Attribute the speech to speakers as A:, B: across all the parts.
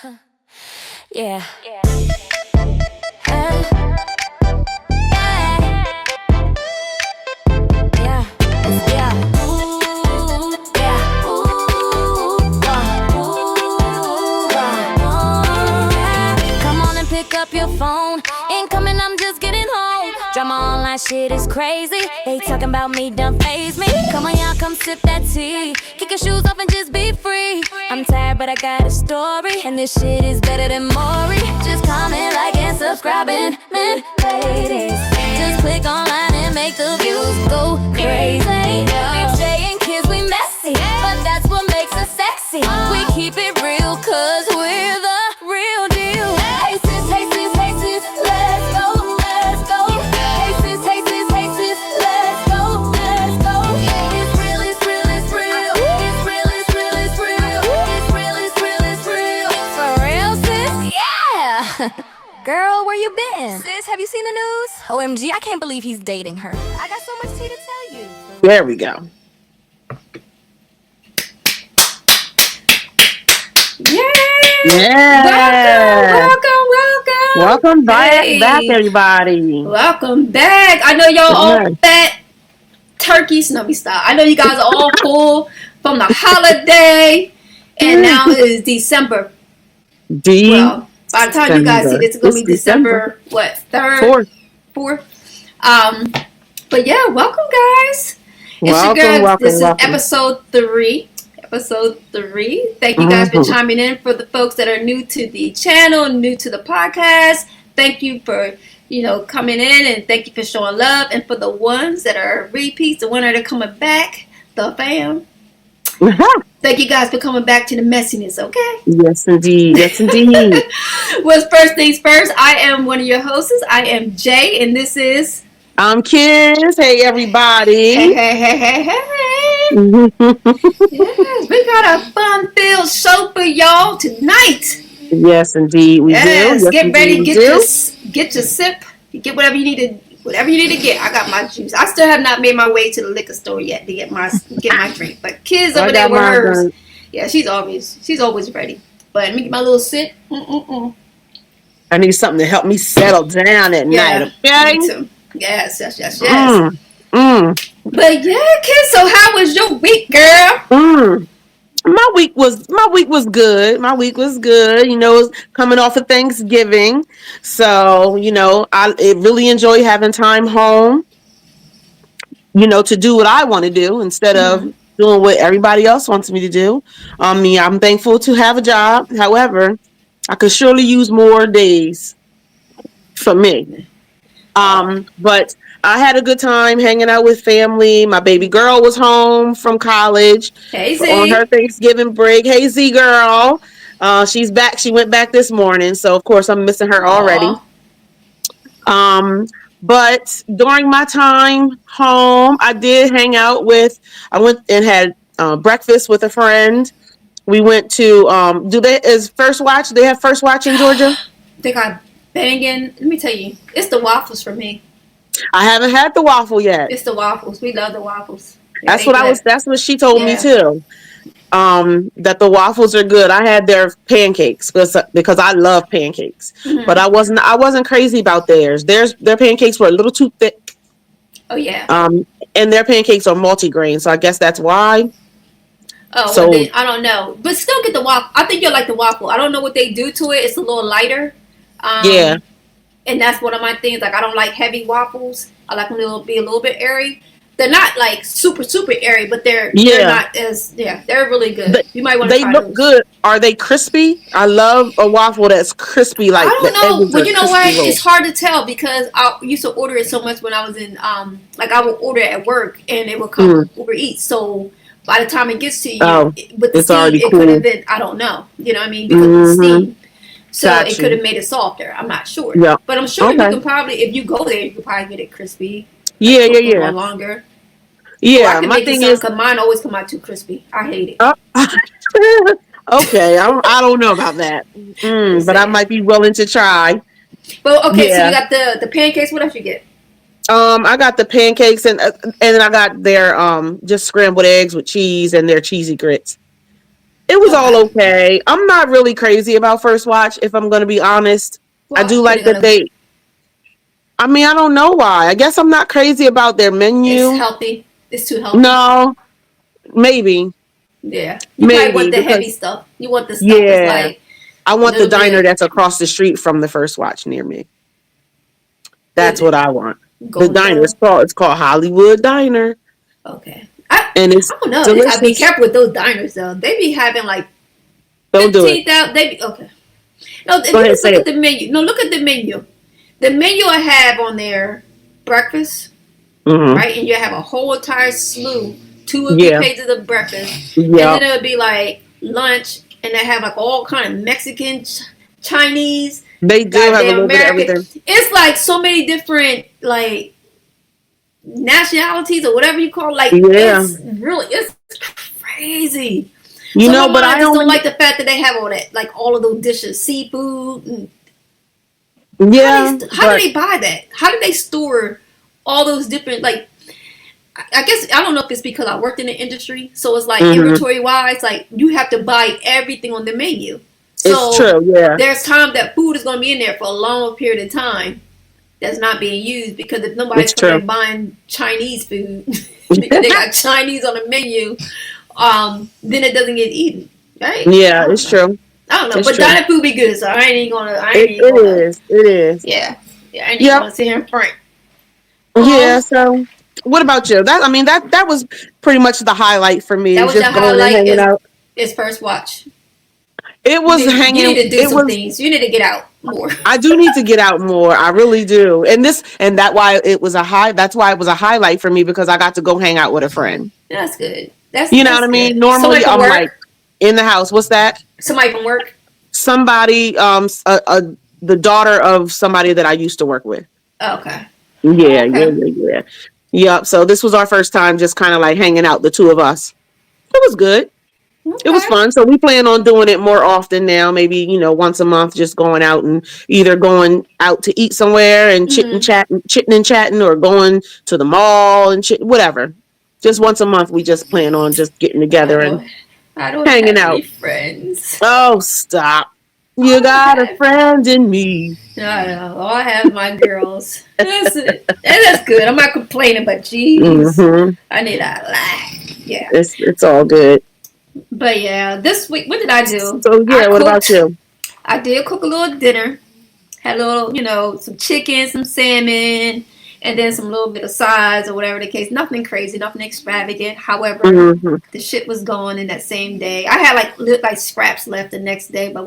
A: Yeah. Uh, yeah. Yeah. Ooh, yeah. Ooh, yeah. Come on and pick up your phone. Incoming, I'm just getting home. Drama online shit is crazy. They talking about me, don't faze me. Come on, y'all, come sip that tea. Kick your shoes off and just be free. I'm tired, but I got a story, and this shit is better than Maury. Just comment, like, and subscribing, man, ladies. Just click online and make the views go crazy. BJ and kids, we messy, but that's what makes us sexy. We keep it real, cause we're the real deal. Hey sis, hey sis, hey sis, let's go, let's go. Hey sis, hey sis, hey sis, let's go, let's go. It's real, it's real, it's real. It's real, it's real, it's real. It's real, it's real, it's real. For real, sis? Yeah! Girl, where you been? Sis, have you seen the news? OMG, I can't believe he's dating her. I got so much tea to tell you.
B: There we go.
C: Yeah!
B: Welcome back,
C: Hey.
B: back, everybody.
C: Welcome back. I know y'all all
B: Yes.
C: fat turkeys. No, we stop. I know you guys are all full from the holiday, and now it is December. Well, by the time you guys see this, it's gonna be December what, 3rd, 4th. But yeah, welcome guys. It's your girl. This is episode 3. Episode 3. Thank you guys for chiming in. For the folks that are new to the channel, new to the podcast, thank you for coming in, and thank you for showing love. And for the ones that are repeats, the ones that are coming back, the fam. Thank you guys for coming back to the messiness, okay?
B: Yes, indeed. Yes, indeed.
C: Well, first things first, I am one of your hosts. I am Jay, and this is...
B: I'm Kiz. Hey, everybody.
C: Hey. Yes, we got a fun-filled show for y'all tonight.
B: Yes, indeed. We do. Yes,
C: get ready. Get your sip. Get whatever you need to get. I got my juice. I still have not made my way to the liquor store yet to get my drink. But Kiz over there with hers. Gun. Yeah, she's always ready. But let me get my little sip.
B: I need something to help me settle down at night. Okay.
C: Me too. Yes. But yeah, Kiz, so how was your week, girl?
B: My week was good. My week was good. It was coming off of Thanksgiving. So, I really enjoy having time home, to do what I want to do instead of doing what everybody else wants me to do. I'm thankful to have a job. However, I could surely use more days for me. But I had a good time hanging out with family. My baby girl was home from college on her Thanksgiving break. Hey, Z girl. She's back. She went back this morning. So, of course, I'm missing her already. But during my time home, I did hang out I went and had breakfast with a friend. We went to, do they have First Watch in Georgia?
C: They got banging. Let me tell you, it's the waffles for me.
B: I haven't had the waffle yet.
C: It's the waffles. We love the waffles. Yeah,
B: that's what she told me too. That the waffles are good. I had their pancakes because I love pancakes. But I wasn't crazy about theirs. Their pancakes were a little too thick.
C: Oh yeah.
B: And their pancakes are multigrain, so I guess that's why.
C: Oh, so, well, then, I don't know. But still get the waffle. I think you'll like the waffle. I don't know what they do to it. It's a little lighter. Yeah. And that's one of my things. Like, I don't like heavy waffles. I like them to be a little bit airy. They're not like super airy, but they're not as they're really good. You might want to try those. They look good.
B: Are they crispy? I love a waffle that's crispy. Like,
C: I don't know, but you know what? It's hard to tell because I used to order it so much when I was in like I would order it at work and it would come Uber Eats. So by the time it gets to you, with the steam, it could have been, I don't know. You know what I mean? Because of the steam. So it could have made it softer. I'm not sure. Yeah. But I'm sure you can probably, if you go there, you can probably get it crispy.
B: Yeah.
C: Longer.
B: Yeah. My thing is,
C: mine always come out too crispy. I hate it.
B: Okay. I don't know about that. But I might be willing to try.
C: But okay, so you got the pancakes. What else you get?
B: I got the pancakes and then I got their just scrambled eggs with cheese and their cheesy grits. It was all
C: Okay.
B: okay. I'm not really crazy about First Watch, if I'm going to be honest. I
C: Why?
B: do
C: What are
B: like
C: you
B: that
C: gonna?
B: they. I mean, I don't know why. I guess I'm not crazy about their
C: It's
B: menu.
C: healthy. It's too healthy.
B: No, maybe,
C: Yeah. You probably want
B: maybe
C: the heavy
B: because
C: stuff. You want the stuff that's
B: yeah,
C: like
B: I
C: a
B: want the
C: little
B: diner
C: bit.
B: that's across the street from the First Watch near me.
C: What is
B: That's what
C: it?
B: I want. The
C: Golden
B: diner.
C: Corral.
B: It's called Hollywood Diner,
C: Okay.
B: and it's
C: I don't know. You gotta be
B: delicious.
C: careful with those diners though. They be having like
B: Don't do it.
C: 15,000. They be okay. No, if
B: Go
C: you
B: ahead,
C: just
B: say
C: look at
B: it.
C: the menu. No, look at the menu. The menu I have on there, breakfast,
B: Hmm.
C: right? And you have a whole entire slew. Two would be
B: Yeah,
C: pages of breakfast, and
B: yeah.
C: then it would be like lunch, and they have like all kind of Mexican, Chinese,
B: They do have a
C: goddamn
B: little bit of
C: American.
B: everything.
C: It's like so many different like nationalities or whatever you call it. Like
B: Yeah,
C: it's crazy.
B: you
C: Some
B: know,
C: of
B: but
C: mine I
B: I
C: just don't
B: only.
C: like the fact that they have all that, like all of those dishes, seafood. And
B: Yeah,
C: how do
B: but
C: they buy that? How do they store all those different like? I guess I don't know if it's because I worked in the industry, so it's like
B: hmm
C: inventory wise, like you have to buy everything on the menu.
B: it's
C: So
B: true. Yeah,
C: there's time that food is going to be in there for a long period of time that's not being used because if nobody's
B: it's
C: coming
B: true.
C: and buying Chinese food because they got Chinese on the menu, then it doesn't get eaten, right?
B: Yeah, it's true.
C: I don't know,
B: It's
C: but
B: true.
C: diner food be good, so I ain't gonna,
B: It is. It is.
C: yeah, I ain't even
B: Yep.
C: gonna sit here and prank.
B: Yeah.
C: Um,
B: So, what about you? That I mean, that was pretty much the highlight for me.
C: that
B: Is
C: was your
B: just going and
C: highlight
B: hanging out.
C: is first watch.
B: It
C: You
B: was
C: need you
B: hanging.
C: need to do
B: It
C: some
B: was.
C: things. You need to get out more.
B: I do need to get out more. I really do. And that why it was a high. That's why it was a highlight for me because I got to go hang out with a friend.
C: That's good. That's
B: You know what
C: that's
B: I mean?
C: good. Somebody
B: Normally,
C: from
B: I'm like
C: work.
B: in the house. What's that?
C: Somebody from work.
B: Somebody, the daughter of somebody that I used to work with.
C: Oh, okay.
B: Yeah,
C: Oh,
B: yeah,
C: okay.
B: yeah, yeah. Yep. So this was our first time just kind of like hanging out, the two of us. It was good. It was
C: Okay.
B: fun. So we plan on doing it more often now, maybe, once a month, just going out and either going out to eat somewhere and
C: Mm-hmm.
B: chitting and chatting, or going to the mall and whatever. Just once a month, we just plan on just getting
C: I
B: together and
C: don't. I don't
B: hanging
C: have any
B: out.
C: friends.
B: Oh, stop.
C: All
B: You
C: I
B: got a
C: have.
B: friend in me.
C: I know. All I have is my girls. That's it. And that's good. I'm not complaining, but jeez,
B: Hmm.
C: I need a lot. Yeah.
B: It's all good.
C: But yeah, this week, what did I do?
B: So
C: I
B: yeah, what about
C: cooked.
B: you?
C: I did cook a little dinner. Had a little, some chicken, some salmon, and then some little bit of sides or whatever the case. Nothing crazy, nothing extravagant. However,
B: Hmm.
C: the shit was gone in that same day. I had like scraps left the next day, but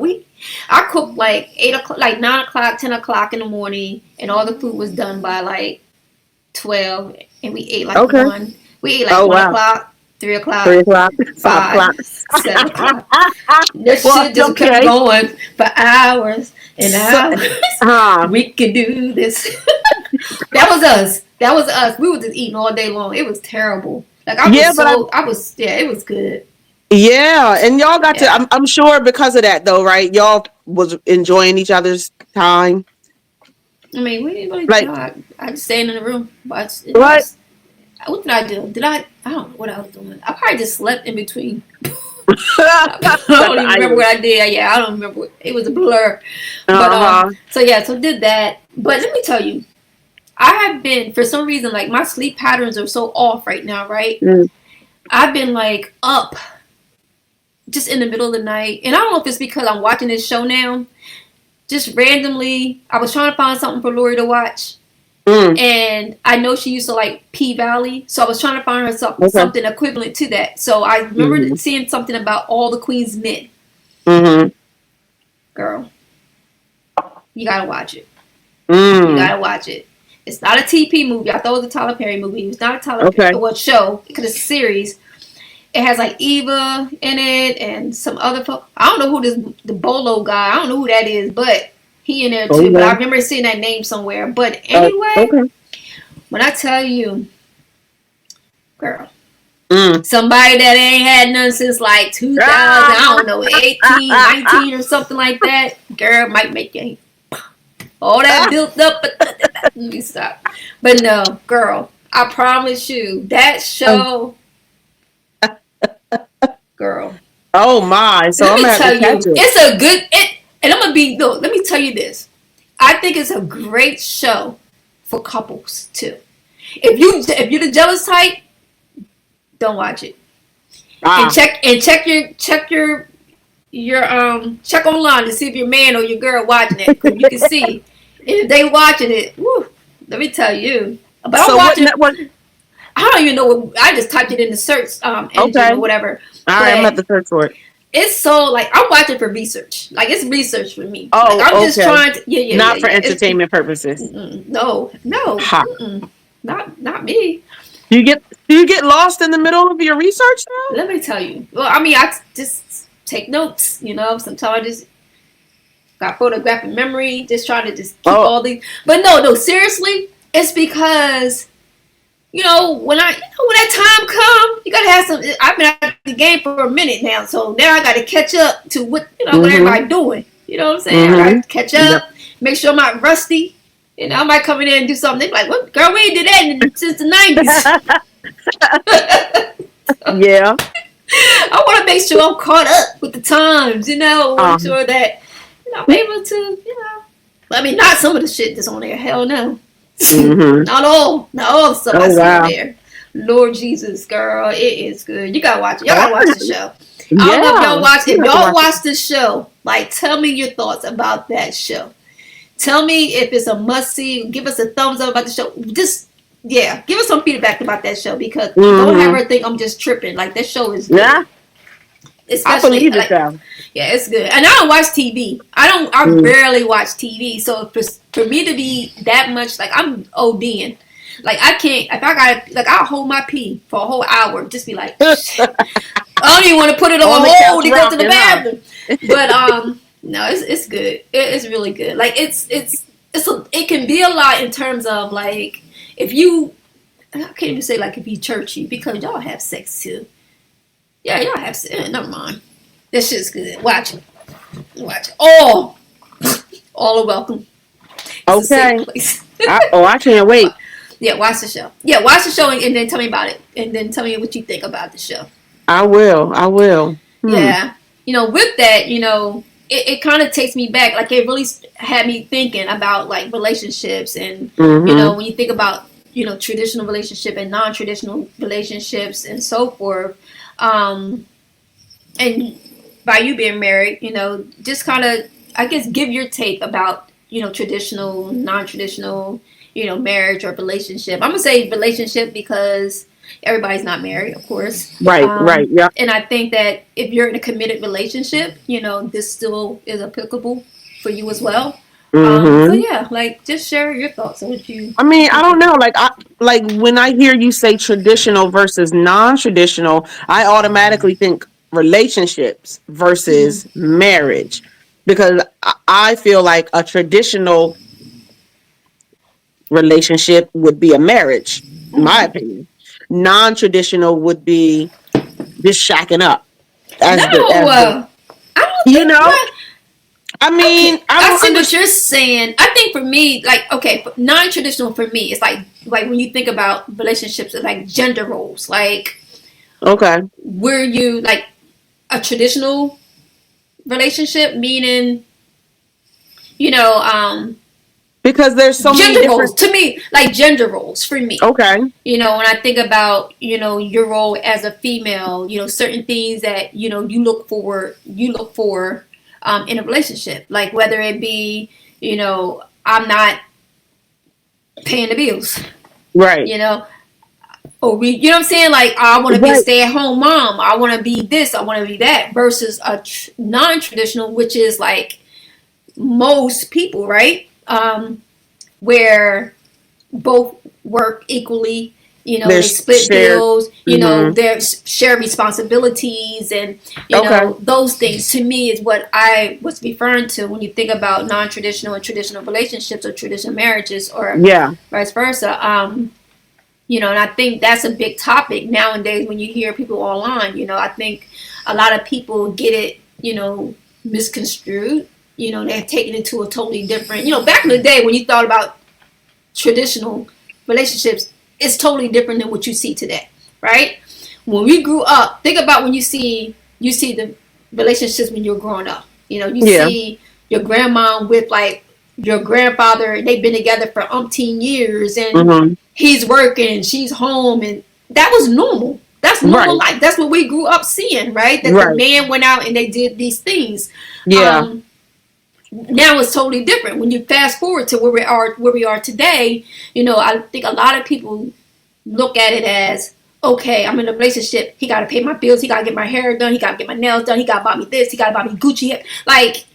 C: I cooked like 8 o'clock, like 9 o'clock, 10 o'clock in the morning, and all the food was done by like 12, and we ate like
B: Okay.
C: one. We ate like
B: Oh
C: one
B: wow.
C: o'clock,
B: 3
C: 3 o'clock,
B: o'clock, 5 o'clock.
C: 7 o'clock. This
B: Well,
C: shit just kept
B: okay.
C: going for hours and
B: So,
C: hours.
B: huh?
C: We can do this. That was us. That was us. We were just eating all day long. It was terrible. Like
B: Yeah, but
C: yeah, it was good.
B: yeah, and y'all got to.
C: Yeah.
B: I'm sure because of that though, right? Y'all was enjoying each other's time.
C: I mean, we didn't really
B: Like
C: talk. I just stayed in the room. But
B: what?
C: what did I do? I don't know what I was doing. I probably just slept in between. I
B: Got
C: don't
B: the
C: even remember
B: item.
C: what I did. Yeah, I don't remember. It was a blur. But
B: Uh-huh.
C: so did that. But let me tell you, I have been for some reason like my sleep patterns are so off right now, right?
B: Mm.
C: I've been like up just in the middle of the night. And I don't know if it's because I'm watching this show now. Just randomly, I was trying to find something for Lori to watch.
B: Mm.
C: And I know she used to like P Valley. So I was trying to find her
B: Okay.
C: something equivalent to that. So I remember
B: Mm-hmm.
C: seeing something about All the Queen's Men.
B: Mm-hmm.
C: Girl, you gotta watch it. You
B: Mm.
C: gotta watch it. It's not a TP movie. I thought it was a Tyler Perry movie. It was not a Tyler
B: Okay.
C: Perry show because it's a series. It has like Eva in it and some other folks. I don't know who the Bolo guy. I don't know who that is, but he in there
B: Oh
C: too. But I
B: yeah.
C: remember seeing that name somewhere. But
B: Oh,
C: anyway,
B: okay.
C: when I tell you, girl,
B: Mm.
C: somebody that ain't had none since like 2000, I
B: Ah!
C: don't know, 18, 19 or something like that, girl, might make you all that built up. Let me stop. But no, girl, I promise you, that show, girl.
B: Oh my! So
C: Let
B: I'm
C: me
B: gonna have
C: tell
B: to catch
C: you,
B: it.
C: it's a good and I'm gonna be no. Let me tell you this. I think it's a great show for couples too. If you're the jealous type, don't watch it. And
B: Ah,
C: check online to see if your man or your girl watching it, because you can see if they watching it. Woo, let me tell you. But I'm
B: so what
C: watching.
B: network?
C: I don't even know what. I just typed it in the search engine
B: Okay,
C: or
B: all
C: whatever.
B: right. I'm
C: But
B: at the search for it.
C: it's so like I'm watching for research. Like it's research for me. Like
B: Oh,
C: I'm just
B: okay.
C: trying to. Yeah, yeah, yeah,
B: Not for
C: yeah. It's
B: entertainment purposes.
C: no, no,
B: Ha.
C: not me.
B: Do you get lost in the middle of your research
C: Let me tell you. Well, I mean, I just take notes. Sometimes I just got photographic memory, just trying to just keep
B: though?
C: all these. But no, seriously, it's because when that time come, you gotta have some. I've been at the game for a minute now, so now I gotta catch up to what
B: Oh.
C: what
B: Mhm.
C: everybody doing. You know what I'm saying? I
B: Mhm.
C: gotta catch
B: Yep.
C: up, make sure I'm not rusty. I might come in there and do something. They be like, "What, girl? We ain't did that since the '90s."
B: Yeah.
C: I want to make sure I'm caught up with the times. Make
B: Um.
C: sure that I'm able to. I mean, not some of the shit that's on there. Hell no.
B: Mhm.
C: Not all the stuff I
B: Oh
C: see on
B: wow.
C: there. Lord Jesus, girl, it is good. You gotta watch it. Y'all
B: All
C: gotta watch the
B: right.
C: show. I don't know if
B: Yeah.
C: y'all watch.
B: You
C: If
B: have to
C: y'all
B: watch it.
C: watch the show, like, tell me your thoughts about that show. Tell me if it's a must see. Give us a thumbs up about the show. Just give us some feedback about that show, because don't
B: Mhm.
C: ever think I'm just tripping. Like, that show is good,
B: Yeah. I
C: especially
B: believe it
C: like
B: though.
C: yeah, it's good. And I don't watch TV. I
B: Mm.
C: rarely watch TV. So for me to be that much, like, I'm ODing. Like, I can't, if I got, like, I'll hold my pee for a whole hour. Just be like, shit. I don't even want to put it on
B: On the couch
C: hold to go to the
B: rocking, huh?
C: bathroom. But no, it's good. It's really good. Like, it can be a lot in terms of, like, if you, I can't even say, like, if you churchy, because y'all have sex too. Yeah, y'all have sex. Never mind. This shit's good. Watch it. Watch it. All are welcome. It's a safe
B: Okay.
C: place.
B: I can't wait.
C: Yeah, watch the show. Yeah, watch the show, and then tell me about it. And then tell me what you think about the show.
B: I will. I will. Hmm.
C: Yeah. With that, it kind of takes me back. Like, it really had me thinking about, like, relationships. And,
B: Mhm.
C: when you think about, traditional relationship and non-traditional relationships and so forth. And by you being married, just kind of, I guess, give your take about, traditional, non-traditional, marriage or relationship. I'm gonna say relationship because everybody's not married, of course.
B: Right. Right. Yeah.
C: And I think that if you're in a committed relationship, this still is applicable for you as well. So
B: Mhm.
C: yeah, like, just share your thoughts on what you
B: I mean, I
C: think
B: don't
C: about.
B: know. Like when I hear you say traditional versus non-traditional, I automatically think relationships
C: Mm-hmm.
B: versus marriage, because I feel like a traditional relationship would be a marriage, in my
C: Mm-hmm.
B: opinion. Non-traditional would be just shacking up
C: No,
B: as the
C: I don't
B: you
C: think.
B: know.
C: What?
B: I mean,
C: Okay,
B: I
C: I
B: don't
C: see what
B: understand.
C: you're saying. I think for me, like, okay, non-traditional for me is like when you think about relationships, it's like gender roles. Like,
B: Okay,
C: were you like a traditional relationship, meaning you know, um,
B: because there's so many
C: gender roles
B: different.
C: to me, like gender roles for me.
B: Okay,
C: When I think about your role as a female, certain things that you look for in a relationship, like whether it be I'm not paying the bills,
B: right,
C: you know, or you know what I'm saying, like, I want to be a
B: right.
C: stay-at-home mom, I want to be this, I want to be that, versus a non-traditional, which is like most people, right? Where both work equally. They
B: There's
C: split
B: shared.
C: bills.
B: Hmm.
C: They share responsibilities, and
B: Okay.
C: those things to me is what I was referring to when you think about non-traditional and traditional relationships or traditional marriages or
B: Yeah.
C: vice versa. And I think that's a big topic nowadays when you hear people online. I think a lot of people get it, misconstrued. They're taking it to a totally different. Back in the day when you thought about traditional relationships, it's totally different than what you see today, right? When we grew up, think about when you see the relationships when you're growing up. You know, you
B: Yeah.
C: see your grandma with like your grandfather. They've been together for umpteen years, and
B: Mm-hmm.
C: he's working, she's home, and that was normal. That's normal
B: Right.
C: life. That's what we grew up seeing, right? That the
B: Right.
C: man went out and they did these things.
B: Yeah.
C: Now it's totally different. When you fast forward to where we are today, you know, I think a lot of people look at it as, okay, I'm in a relationship. He got to pay my bills. He got to get my hair done. He got to get my nails done. He got to buy me this. He got to buy me Gucci. Like,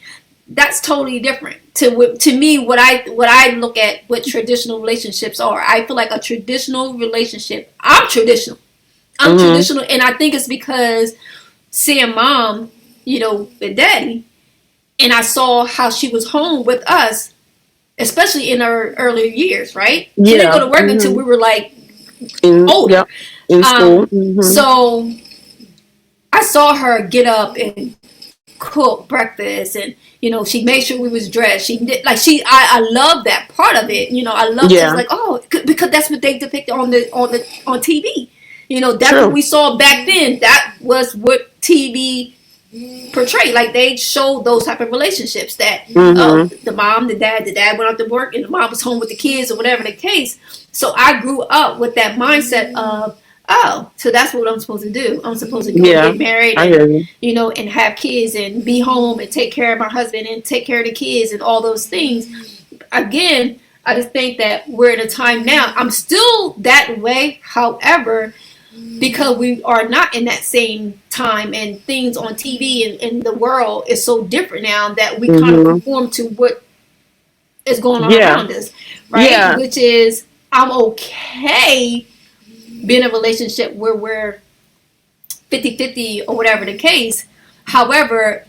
C: that's totally different to me. What I look at what traditional relationships are. I feel like a traditional relationship. I'm traditional. I'm
B: Mm-hmm.
C: traditional, and I think it's because seeing mom, you know, with daddy, and I saw how she was home with us, especially in her earlier years, right? She didn't
B: Yeah.
C: go to work until
B: Mm-hmm.
C: we were like
B: Yep.
C: older.
B: In school. Mm-hmm.
C: So I saw her get up and cook breakfast, and you know, she made sure we was dressed. She did like I love that part of it. You know, I love
B: Yeah.
C: it. Like, oh, because that's what they depicted on TV. You know, that's
B: True.
C: what we saw back then. That was what TV portrayed. Like, they showed those type of relationships that
B: Mm-hmm.
C: the mom, the dad went out to work and the mom was home with the kids or whatever the case. So I grew up with that mindset of, oh, so that's what I'm supposed to do. I'm supposed to go
B: Yeah.
C: get married
B: I hear
C: and,
B: you.
C: you know, and have kids and be home and take care of my husband and take care of the kids and all those things. Again, I just think that we're in a time now. I'm still that way. However, because we are not in that same time and things on TV and the world is so different now that we kind of
B: Mm-hmm.
C: conform to what is going on
B: Yeah.
C: around us, right?
B: Yeah.
C: Which is, I'm okay being in a relationship where we're 50-50 or whatever the case. However,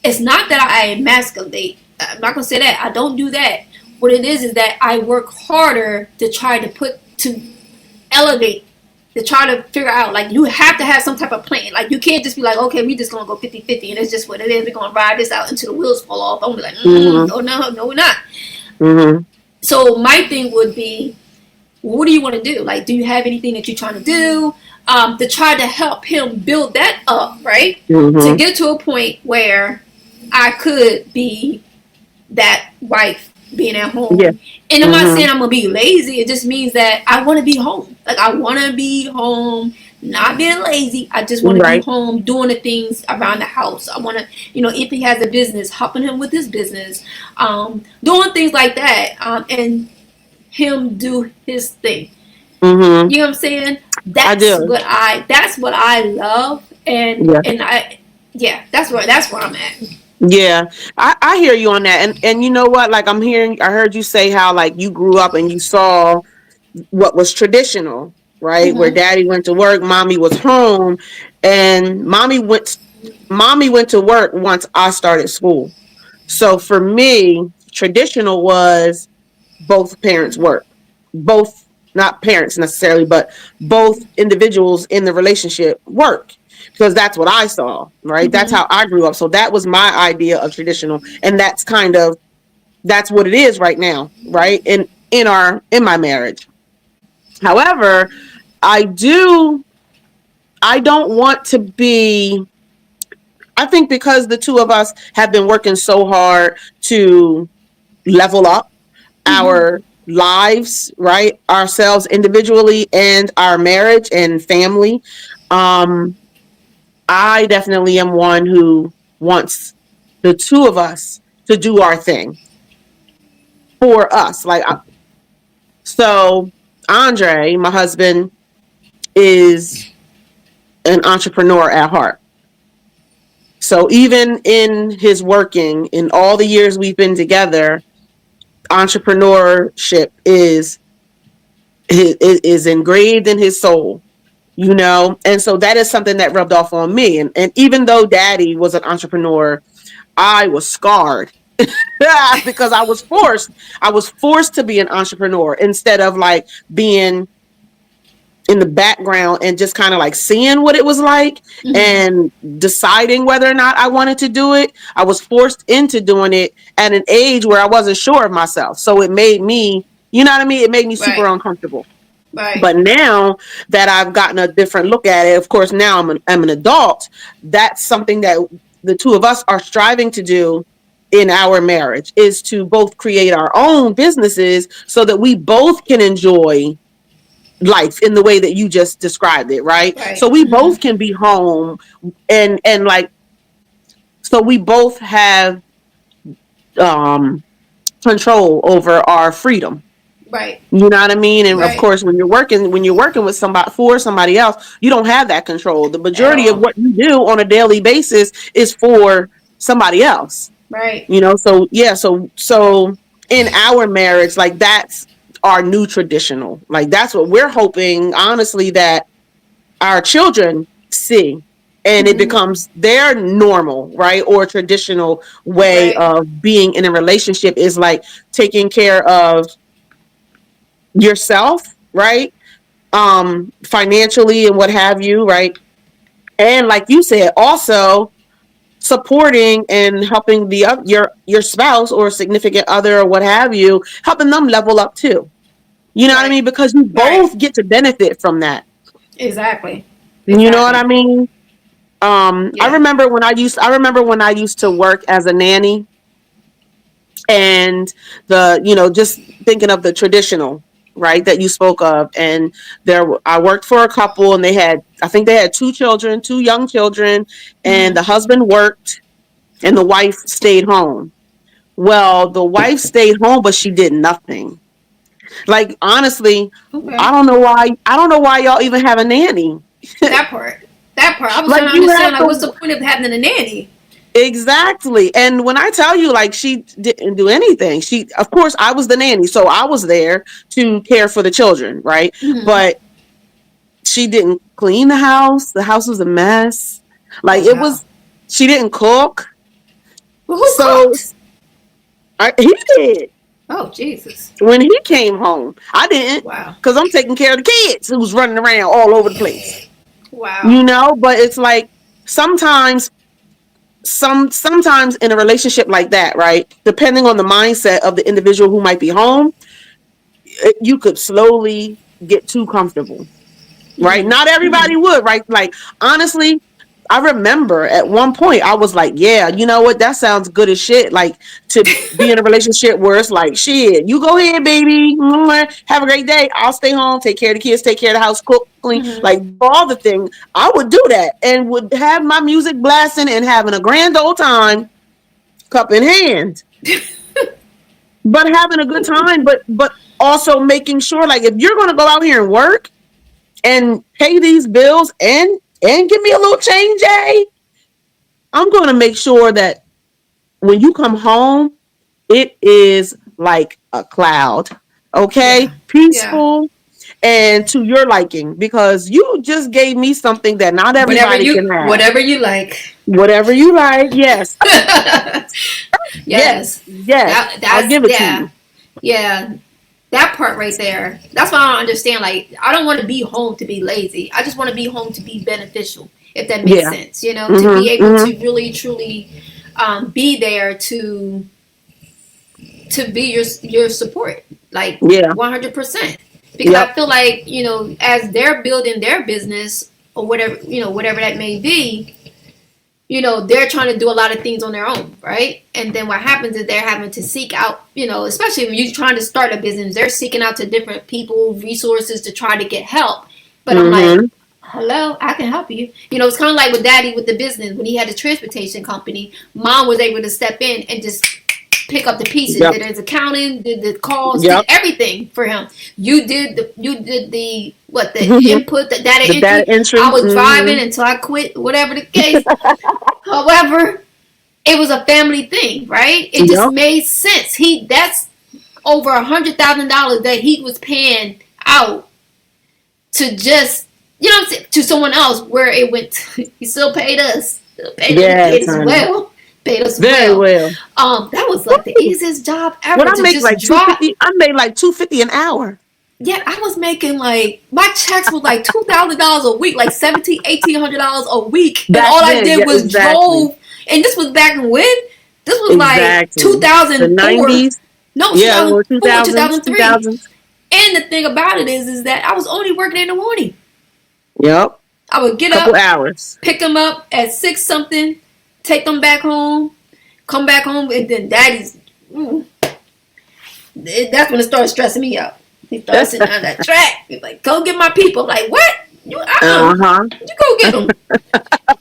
C: it's not that I emasculate. I'm not going to say that. I don't do that. What it is that I work harder to try to elevate, to try to figure out, like, you have to have some type of plan. Like, you can't just be like, okay, we just going to go 50-50 and it's just what it is. We're going to ride this out until the wheels fall off. I'm going to be like,
B: Mm-hmm.
C: no, we're not.
B: Mm-hmm.
C: So my thing would be, what do you want to do? Like, do you have anything that you're trying to do to try to help him build that up, right?
B: Mm-hmm.
C: To get to a point where I could be that wife being at home.
B: Yeah.
C: And I'm not
B: Mm-hmm.
C: saying I'm going to be lazy. It just means that I want to be home. Like, I want to be home, not being lazy. I just want to be
B: Right.
C: home doing the things around the house. I want to, you know, if he has a business, helping him with his business, doing things like that, and him do his thing.
B: Mm-hmm.
C: You know what I'm saying?
B: I do.
C: That's what I love, and
B: Yeah.
C: that's where I'm at.
B: Yeah, I hear you on that, and you know what? Like, I heard you say how, like, you grew up and you saw what was traditional, right? Where
C: Mm-hmm.
B: daddy went to work, mommy was home, and mommy went to work once I started school. So for me, traditional was both parents work, both, not parents necessarily, but both individuals in the relationship work, because that's what I saw, right? That's
C: Mm-hmm.
B: how I grew up. So that was my idea of traditional, and that's what it is right now, right? In my marriage. However, I do I don't want to be, I think, because the two of us have been working so hard to level up
C: Mm-hmm.
B: our lives, right? Ourselves individually and our marriage and family. Um, I definitely am one who wants the two of us to do our thing for us. So Andre, my husband, is an entrepreneur at heart. So even in his working, in all the years we've been together, entrepreneurship is engraved in his soul, you know? And so that is something that rubbed off on me. And even though daddy was an entrepreneur, I was scarred because I was forced to be an entrepreneur instead of like being in the background and just kind of like seeing what it was like
C: Mm-hmm.
B: and deciding whether or not I wanted to do it. I was forced into doing it at an age where I wasn't sure of myself. So it made me, you know what I mean? It made me super
C: Right.
B: uncomfortable.
C: Right.
B: But now that I've gotten a different look at it, of course, now I'm an adult. That's something that the two of us are striving to do in our marriage is to both create our own businesses so that we both can enjoy life in the way that you just described it, right?
C: Right.
B: So we
C: Mm-hmm.
B: both can be home and like so we both have um control over our freedom.
C: Right.
B: You know what I mean? And of
C: Right.
B: course, when you're working with somebody for somebody else, you don't have that control. The
C: At
B: majority of
C: all.
B: what you do on a daily basis is for somebody else.
C: Right.
B: You know, so yeah, so in our marriage, like that's our new traditional. Like that's what we're hoping, honestly, that our children see and it
C: Mm-hmm.
B: becomes their normal, right? Or traditional way
C: Right.
B: of being in a relationship is like taking care of yourself, right? Financially and what have you, right? And like you said, also supporting and helping your spouse or significant other or what have you, helping them level up too. You know what I
C: Right.
B: mean? Because you
C: Right.
B: both get to benefit from that.
C: Exactly.
B: You know what I
C: Exactly.
B: mean?
C: Yeah.
B: I remember when I used to work as a nanny and just thinking of the traditional, right, that you spoke of. And I worked for a couple and I think they had two young children, and
C: Mm-hmm.
B: the husband worked and the wife stayed home. Well, the wife stayed home, but she did nothing. Like, honestly,
C: Okay.
B: I don't know why y'all even have a nanny.
C: That part. That part. I was
B: Like,
C: trying to
B: you
C: understand,
B: have
C: like, what's
B: to.
C: the point of having a nanny?
B: Exactly. And when I tell you, like, she didn't do anything, of course, I was the nanny. So I was there to care for the children, right?
C: Mm-hmm.
B: But she didn't clean the house. The house was a mess.
C: Oh
B: Like,
C: wow.
B: she didn't cook.
C: Well, who
B: So
C: cooked?
B: he did
C: Oh Jesus.
B: when he came home. I didn't
C: Wow.
B: because I'm taking care of the kids who was running around all over the place,
C: Wow.
B: but it's like sometimes sometimes in a relationship like that, right? Depending on the mindset of the individual who might be home, you could slowly get too comfortable, right?
C: Mm-hmm.
B: Not
C: Mm-hmm.
B: everybody would, right? Like, honestly, I remember at one point I was like, yeah, you know what? That sounds good as shit. Like to be in a relationship where it's like, shit, you go ahead, baby. Have a great day. I'll stay home, take care of the kids, take care of the house, cook, clean,
C: Mm-hmm.
B: like all the things. I would do that and would have my music blasting and having a grand old time, cup in hand, but having a good time, but also making sure, like, if you're gonna go out here and work and pay these bills and give me a little change, I'm gonna make sure that when you come home, it is like a cloud, okay,
C: Yeah. Yeah.
B: peaceful and to your liking, because you just gave me something that not everybody can have.
C: Whatever you like.
B: Whatever you like, yes, yes,
C: Yes.
B: yes, I'll
C: That's
B: give it to
C: yeah.
B: you.
C: Yeah. That part right there. That's why I don't understand. Like, I don't want to be home to be lazy. I just want to be home to be beneficial, if that makes
B: Yeah.
C: sense. You know, to be
B: Mm-hmm.
C: able to
B: Mm-hmm.
C: really, truly be there to be your support, like
B: Yeah.
C: 100%. Because I
B: Yep.
C: feel like, as they're building their business or whatever, whatever that may be, they're trying to do a lot of things on their own, right? And then what happens is they're having to seek out, especially when you're trying to start a business, they're seeking out to different people, resources to try to get help. But I'm like,
B: Mm-hmm.
C: hello, I can help you. It's kind of like with Daddy with the business. When he had the transportation company, Mom was able to step in and just pick up the pieces.
B: Yep.
C: Did his accounting, did the calls, did
B: Yep.
C: everything for him. You did the
B: Mm-hmm.
C: input, the data
B: The data
C: entry.
B: entry.
C: I was driving
B: Mm-hmm.
C: until I quit, whatever the case. However, it was a family thing, right? It just
B: Yep.
C: made sense. That's over $100,000 that he was paying out to just, to someone else, where it went. He still paid us, still paid them
B: Yes,
C: kids as
B: honey.
C: well. Paid us
B: Very
C: well.
B: well.
C: That was like the easiest job ever
B: What I
C: to
B: make
C: just
B: like
C: drop.
B: $250. I made like $250 an hour.
C: Yeah, I was making like my checks was like $2,000 a week, like $1,700 a week, and
B: Back
C: all I
B: then,
C: did
B: yeah,
C: was
B: exactly.
C: drove. And this was back when this was like
B: Exactly. The
C: 2004.
B: 90s.
C: No,
B: Yeah, or
C: 2004,
B: 2000s.
C: 2003.
B: 2000s.
C: And the thing about it is that I was only working in the morning.
B: Yep.
C: I would get
B: Couple
C: up,
B: hours.
C: pick them up at 6 something, take them back home, come back home, and then daddy's. That's when it started stressing me out. He started sitting on that track. He's like, go get my people. I'm like, what? You go get them.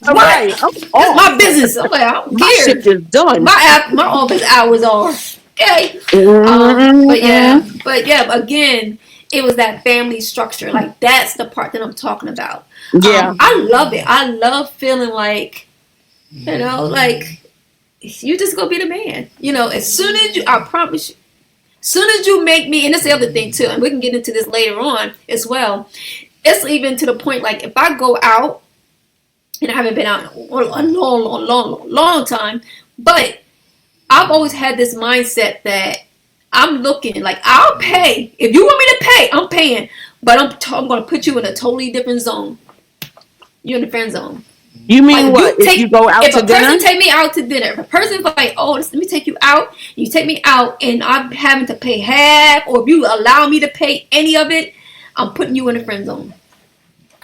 B: Right.
C: It's my business. I'm like, I don't
B: my
C: care.
B: shit is done.
C: My office hours are okay. But yeah, again, it was that family structure. Like, that's the part that I'm talking about.
B: Yeah.
C: I love it. I love feeling like, like you just gonna be the man. As soon as you, I promise you, as soon as you make me, and that's the other thing too, and we can get into this later on as well. It's even to the point, like, if I go out, and I haven't been out in a long time, but I've always had this mindset that I'm looking, like, I'll pay. If you want me to pay, I'm paying. But I'm going to put you in a totally different zone. You're in the friend zone.
B: You mean what? If you go out to dinner? If a
C: person take me out to dinner, if a person's like, oh, let me take you out, you take me out, and I'm having to pay half, or if you allow me to pay any of it, I'm putting you in the friend zone.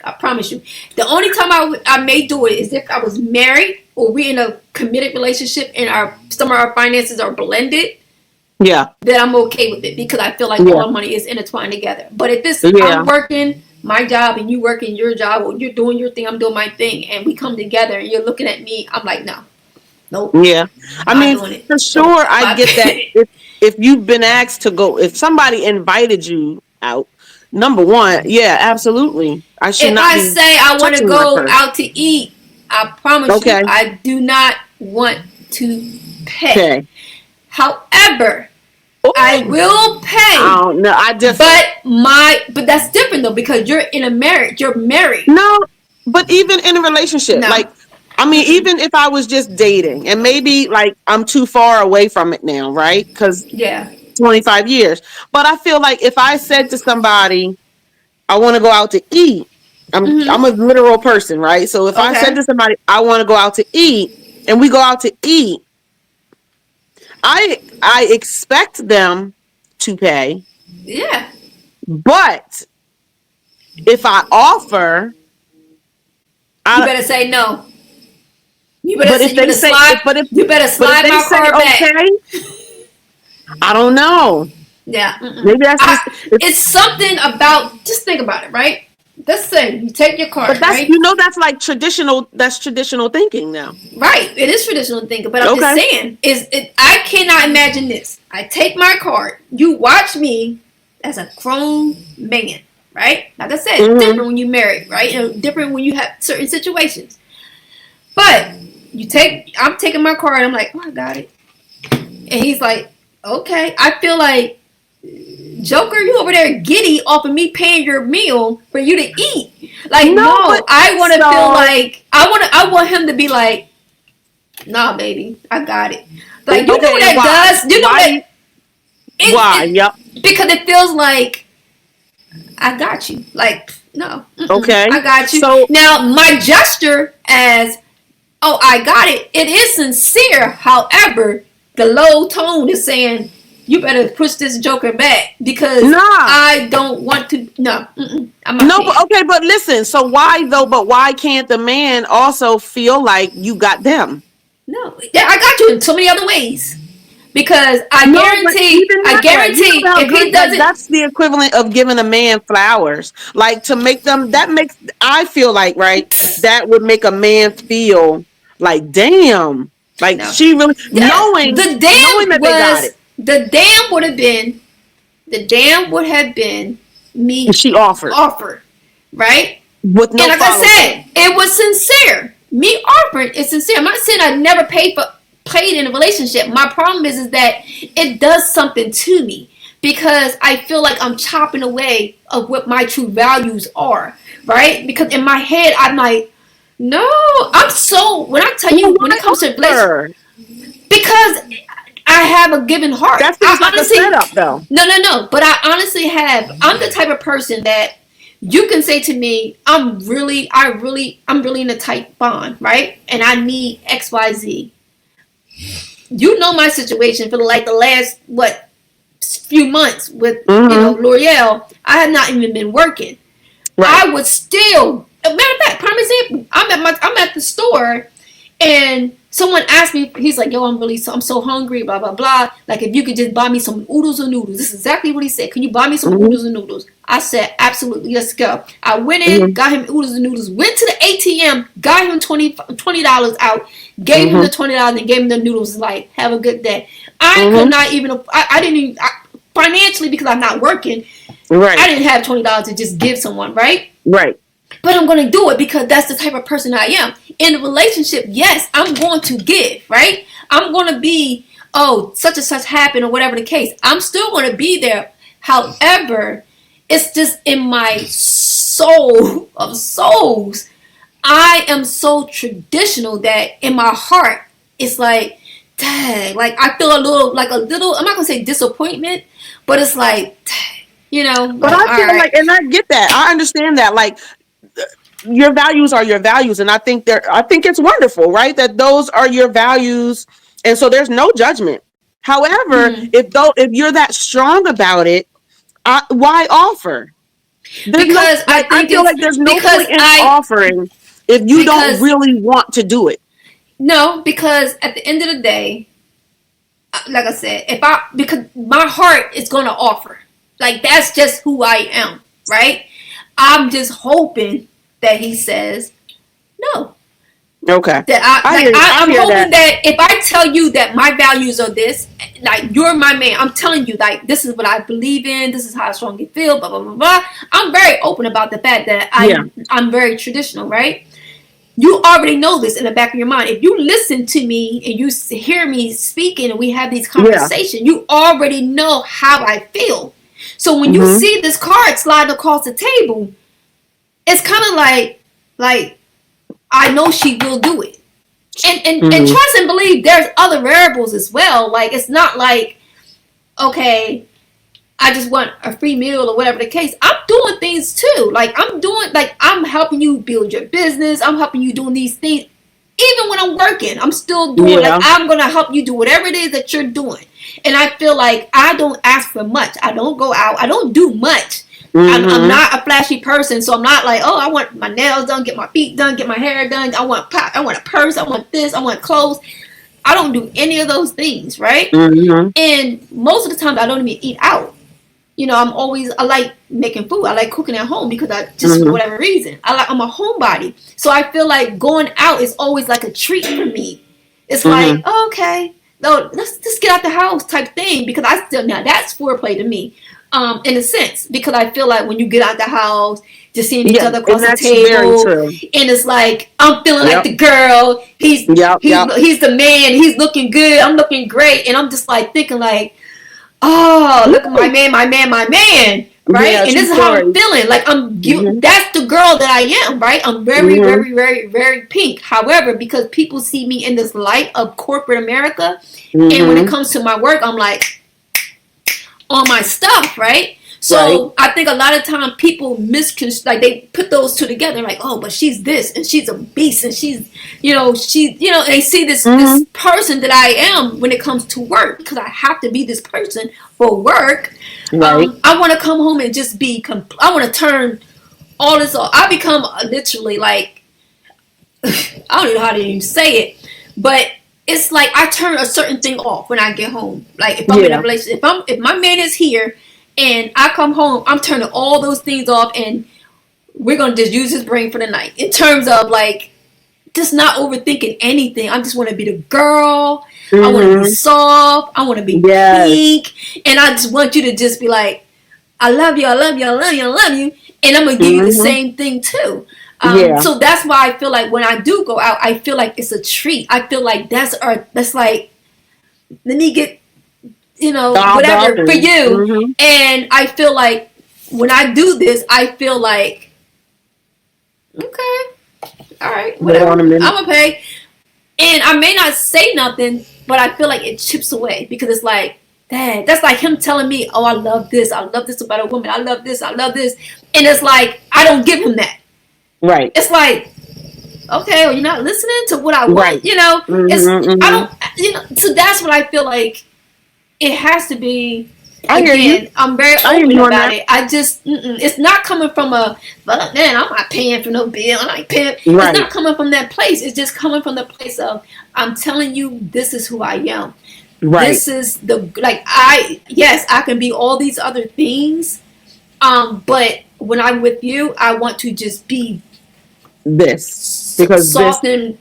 C: I promise you. The only time I may do it is if I was married or we in a committed relationship and some of our finances are blended.
B: Yeah.
C: Then I'm okay with it because I feel like all our money is intertwined together. But if it's I'm working my job and you working your job, or you're doing your thing, I'm doing my thing, and we come together and you're looking at me, I'm like, no. Nope.
B: Yeah. I mean, for sure, I get that. If you've been asked to go, if somebody invited you out, number one, yeah, absolutely. I should not.
C: If I say I want to go out to eat, I promise you, I do not want to pay. Okay. However, I will pay.
B: Oh no, I just.
C: But that's different though, because you're in a marriage. You're married.
B: No, but even in a relationship, like, I mean, even if I was just dating, and maybe like I'm too far away from it now, right? Because 25 years. But I feel like if I said to somebody, I want to go out to eat, I'm a literal person, right? So if I said to somebody, I want to go out to eat, and we go out to eat, I expect them to pay.
C: Yeah.
B: But if I offer,
C: you better say no. You better slide my car back.
B: I don't know.
C: Yeah.
B: Maybe that's
C: it's something about, just think about it, right? Let's say you take your card,
B: but that's,
C: right?
B: That's like traditional thinking now.
C: Right. It is traditional thinking, but I'm just saying, I cannot imagine this. I take my card, you watch me as a grown man, right? Like I said, different when you married, right? And different when you have certain situations. But I'm taking my card, and I'm like, oh, I got it. And he's like, okay. I feel like, Joker, you over there giddy off of me paying your meal for you to eat. Like, no, I want to feel like, I want him to be like, nah, baby, I got it. Like, you know what that does? You know what?
B: Why? Yep.
C: Because it feels like, I got you. Like, no.
B: Okay.
C: I got you. So now, my gesture as, oh, I got it, it is sincere. However, the low tone is saying, you better push this Joker back because I don't want to. No,
B: but listen. So why though? But why can't the man also feel like you got them?
C: No, yeah, I got you in so many other ways. Because I guarantee if he doesn't,
B: that's the equivalent of giving a man flowers. Like, to make them, I feel like, right, that would make a man feel like, damn, like she really knowing that they got it.
C: The damn would have been me.
B: And she offered,
C: right?
B: With no,
C: and like I said, it was sincere. Me offering is sincere. I'm not saying I never played in a relationship. My problem is that it does something to me because I feel like I'm chopping away of what my true values are, right? Because in my head, I'm like, no, when I tell you, when it comes to relationship, because I have a given heart.
B: That's like a setup, though.
C: No. But I honestly have. I'm the type of person that you can say to me, I'm really in a tight bond, right? And I need X, Y, Z. You know my situation for like the last few months with L'Oreal. I have not even been working. Right. I would still. Matter of fact, prime example. I'm at the store, and someone asked me, he's like, yo, I'm so hungry, blah, blah, blah. Like, if you could just buy me some oodles and noodles. This is exactly what he said. Can you buy me some oodles and noodles? I said, absolutely, let's go. I went in, got him oodles and noodles, went to the ATM, got him $20 out, gave him the $20 and gave him the noodles. Like, have a good day. I could not even, I didn't even, financially, because I'm not working, I didn't have $20 to just give someone, right?
B: Right.
C: But I'm going to do it because that's the type of person I am. In a relationship, yes, I'm going to give, right? I'm going to be, such and such happened or whatever the case. I'm still going to be there. However, it's just in my soul of souls. I am so traditional that in my heart, it's like, dang, like I feel a little, I'm not going to say disappointment, but it's like, dang,
B: But I feel like, and I get that. I understand that. Like, your values are your values, and I think it's wonderful, right? That those are your values, and so there's no judgment. However, if you're that strong about it, why offer? I feel like there's no point in offering if you don't really want to do it.
C: No, because at the end of the day, like I said, because my heart is going to offer. Like, that's just who I am, right? I'm just hoping that he says no.
B: Okay.
C: I'm hoping that if I tell you that my values are this, like, you're my man, I'm telling you, like, this is what I believe in, this is how I strongly feel, blah, blah, blah, blah. I'm very open about the fact that I'm very traditional, right? You already know this in the back of your mind. If you listen to me and you hear me speaking and we have these conversations, you already know how I feel. So when you see this card slide across the table, it's kind of like I know she will do it, and trust and believe. There's other variables as well. Like, it's not like, okay, I just want a free meal or whatever the case. I'm doing things too. Like, I'm helping you build your business. I'm helping you doing these things. Even when I'm working, I'm still doing, like, I'm going to help you do whatever it is that you're doing. And I feel like I don't ask for much. I don't go out. I don't do much. I'm not a flashy person, so I'm not like, I want my nails done, get my feet done, get my hair done. I want a purse. I want this. I want clothes. I don't do any of those things, right? And most of the time, I don't even eat out. I like making food. I like cooking at home because for whatever reason, I'm a homebody. So I feel like going out is always like a treat for me. It's like, okay, no, let's just get out the house type thing, because now that's foreplay to me. In a sense, because I feel like when you get out the house, just seeing each other across the table, and it's like, I'm feeling like the girl, he's the man, he's looking good, I'm looking great, and I'm just like thinking like, oh, look at my man, right? And this is how I'm feeling. Like, that's the girl that I am, right? I'm very, very, very, very pink. However, because people see me in this light of corporate America, and when it comes to my work, I'm like, on my stuff, right? So I think a lot of time people like they put those two together, like, oh, but she's this and she's a beast and she's, they see this person that I am when it comes to work, because I have to be this person for work. Right. I want to come home and just I want to turn all this off. I become literally like, I don't even know how to even say it, but it's like I turn a certain thing off when I get home. Like, if I'm in a relationship, if my man is here and I come home, I'm turning all those things off, and we're gonna just use his brain for the night. In terms of like, just not overthinking anything. I just want to be the girl. I want to be soft. I want to be pink, and I just want you to just be like, I love you, I love you, I love you, I love you, and I'm gonna give you the same thing too. So that's why I feel like when I do go out, I feel like it's a treat. I feel like that's like, let me get, whatever for you. And I feel like when I do this, I feel like, okay, all right, whatever, I'm gonna pay. And I may not say nothing, but I feel like it chips away, because it's like, dang, that's like him telling me, oh, I love this about a woman. I love this. And it's like, I don't give him that. Right. It's like, okay, well, you're not listening to what I want. Right. I don't, so that's what I feel like it has to be.
B: I hear you.
C: Again, I'm very
B: I hear
C: open
B: you on
C: about
B: that.
C: it. I just, it's not coming from a, but man, I'm not paying for no bill. I'm not paying.
B: Right.
C: It's not coming from that place. It's just coming from the place of, I'm telling you, this is who I am.
B: Right.
C: This is the, like, yes, I can be all these other things. But when I'm with you, I want to just be
B: this, because
C: soft
B: this,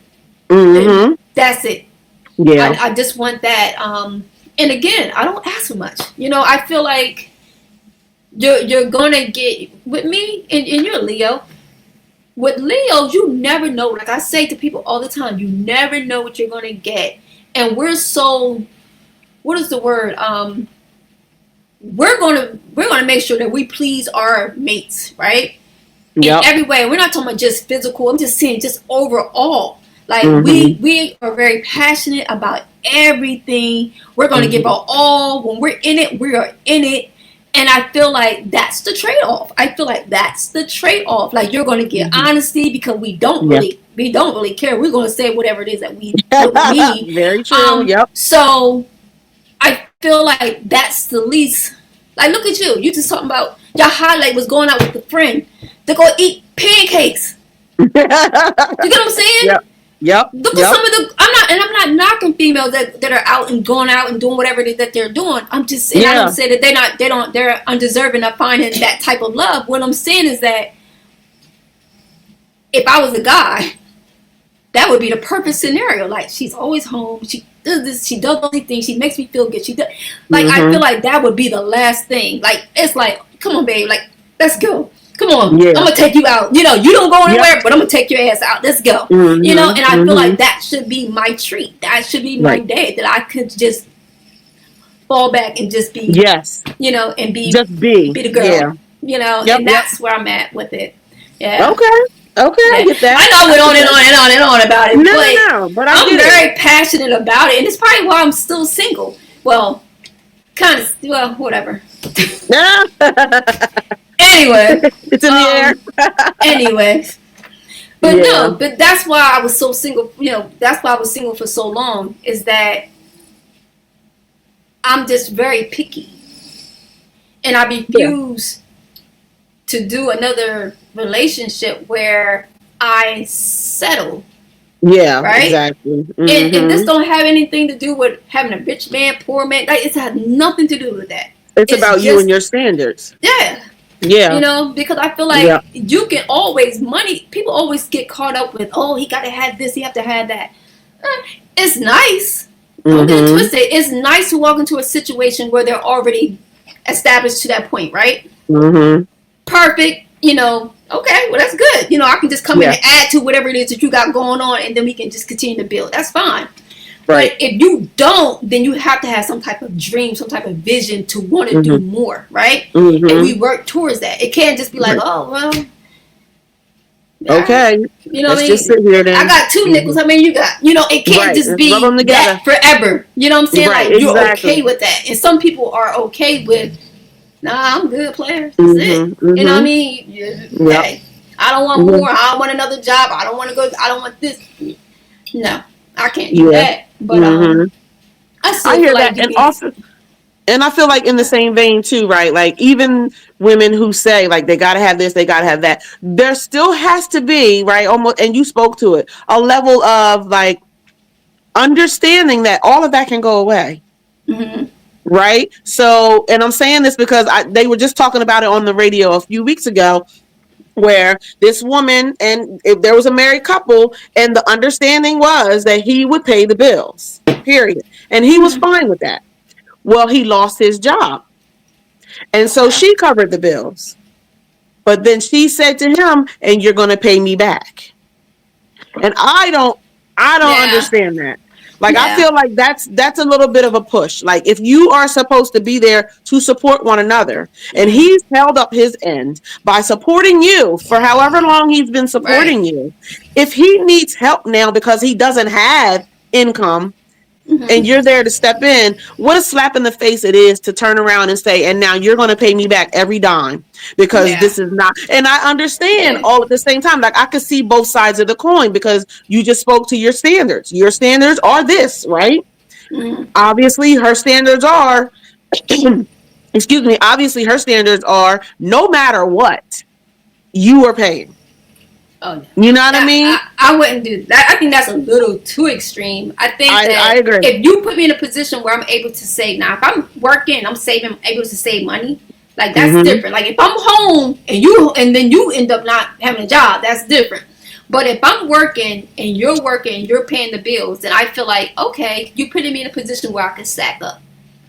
C: and that's it.
B: yeah.
C: I just want that. And again, I don't ask for much. You know, I feel like you're gonna get with me, and you're a Leo. With Leo, you never know. Like I say to people all the time, you never know what you're gonna get. And we're so, what is the word? We're gonna make sure that we please our mates, right?
B: Yep.
C: In every way. We're not talking about just physical. I'm just saying, just overall. Like we are very passionate about everything. We're going to give our all. When we're in it, we are in it. And I feel like that's the trade-off. I feel like that's the trade-off. Like you're going to get honesty because we don't really care. We're going to say whatever it is that we need.
B: Very true. Yep.
C: So I feel like that's the least. Like look at you. You just talking about your highlight was going out with a friend to go eat pancakes. You get what I'm saying?
B: Yep.
C: Look at some of the. I'm not knocking females that are out and going out and doing whatever it is that they're doing. I'm just saying. I don't say that they're undeserving of finding that type of love. What I'm saying is that if I was a guy, that would be the perfect scenario. Like she's always home. She does this. She does all these things. She makes me feel good. She does. Like I feel like that would be the last thing. Like it's like, come on, babe. Like let's go. Come on, I'm gonna take you out. You know, you don't go anywhere, but I'm gonna take your ass out. Let's go. You know, and I feel like that should be my treat. That should be my day. That I could just fall back and just be, you know, and be the girl. Yeah. You know, and that's where I'm at with it. Yeah.
B: Okay, I get that.
C: I know I went on and on and on and on about it.
B: No, but I'm
C: very passionate about it, and it's probably why I'm still single. Well, kind of. Well, whatever. Anyway,
B: it's in the air.
C: Anyways, but no, but that's why I was so single. You know, that's why I was single for so long. Is that I'm just very picky, and I refuse to do another relationship where I settle.
B: Yeah,
C: right.
B: Exactly.
C: And this don't have anything to do with having a rich man, poor man. Like, it's had nothing to do with that.
B: It's about just, you and your standards.
C: Yeah. You know, because I feel like you can always people always get caught up with, oh, he got to have this, he have to have that. It's nice. Don't get twisted. It's nice to walk into a situation where they're already established to that point, right? Perfect. You know, okay, well, that's good. You know, I can just come in and add to whatever it is that you got going on, and then we can just continue to build. That's fine. Right. But if you don't, then you have to have some type of dream, some type of vision to want to do more, right? And we work towards that. It can't just be like, oh, well.
B: Okay.
C: You know
B: what I mean? Just sit here then.
C: I got 2 nickels. How many you got? You know, it can't just be that forever. You know what I'm saying? Like, you're okay with that. And some people are okay with, nah, I'm good player. That's it. You know what I mean? Hey, I don't want more. I don't want another job. I don't want to go. I don't want this. No, I can't do that. But I
B: hear that, and also, and I feel like in the same vein too, right? Like even women who say like they gotta have this, they gotta have that. There still has to be, right? Almost, and you spoke to it, a level of like understanding that all of that can go away. Right. So, and I'm saying this because they were just talking about it on the radio a few weeks ago, where this woman, and if there was a married couple, and the understanding was that he would pay the bills, period. And he was fine with that. Well, he lost his job. And so she covered the bills. But then she said to him, and you're going to pay me back. And I don't understand that. Like, I feel like that's a little bit of a push. Like, if you are supposed to be there to support one another, and he's held up his end by supporting you for however long he's been supporting you, if he needs help now because he doesn't have income, and you're there to step in, what a slap in the face it is to turn around and say, and now you're going to pay me back every dime because this is not. And I understand all at the same time. Like, I could see both sides of the coin because you just spoke to your standards. Your standards are this, right? Obviously, her standards are excuse me, obviously her standards are no matter what, you are paying.
C: Oh no.
B: You know what I mean?
C: I wouldn't do that. I think that's a little too extreme. I think
B: I agree.
C: If you put me in a position where I'm able to save, now if I'm working, I'm able to save money. Like that's different. Like if I'm home and then you end up not having a job, that's different. But if I'm working and you're paying the bills, then I feel like, okay, you putting me in a position where I can stack up.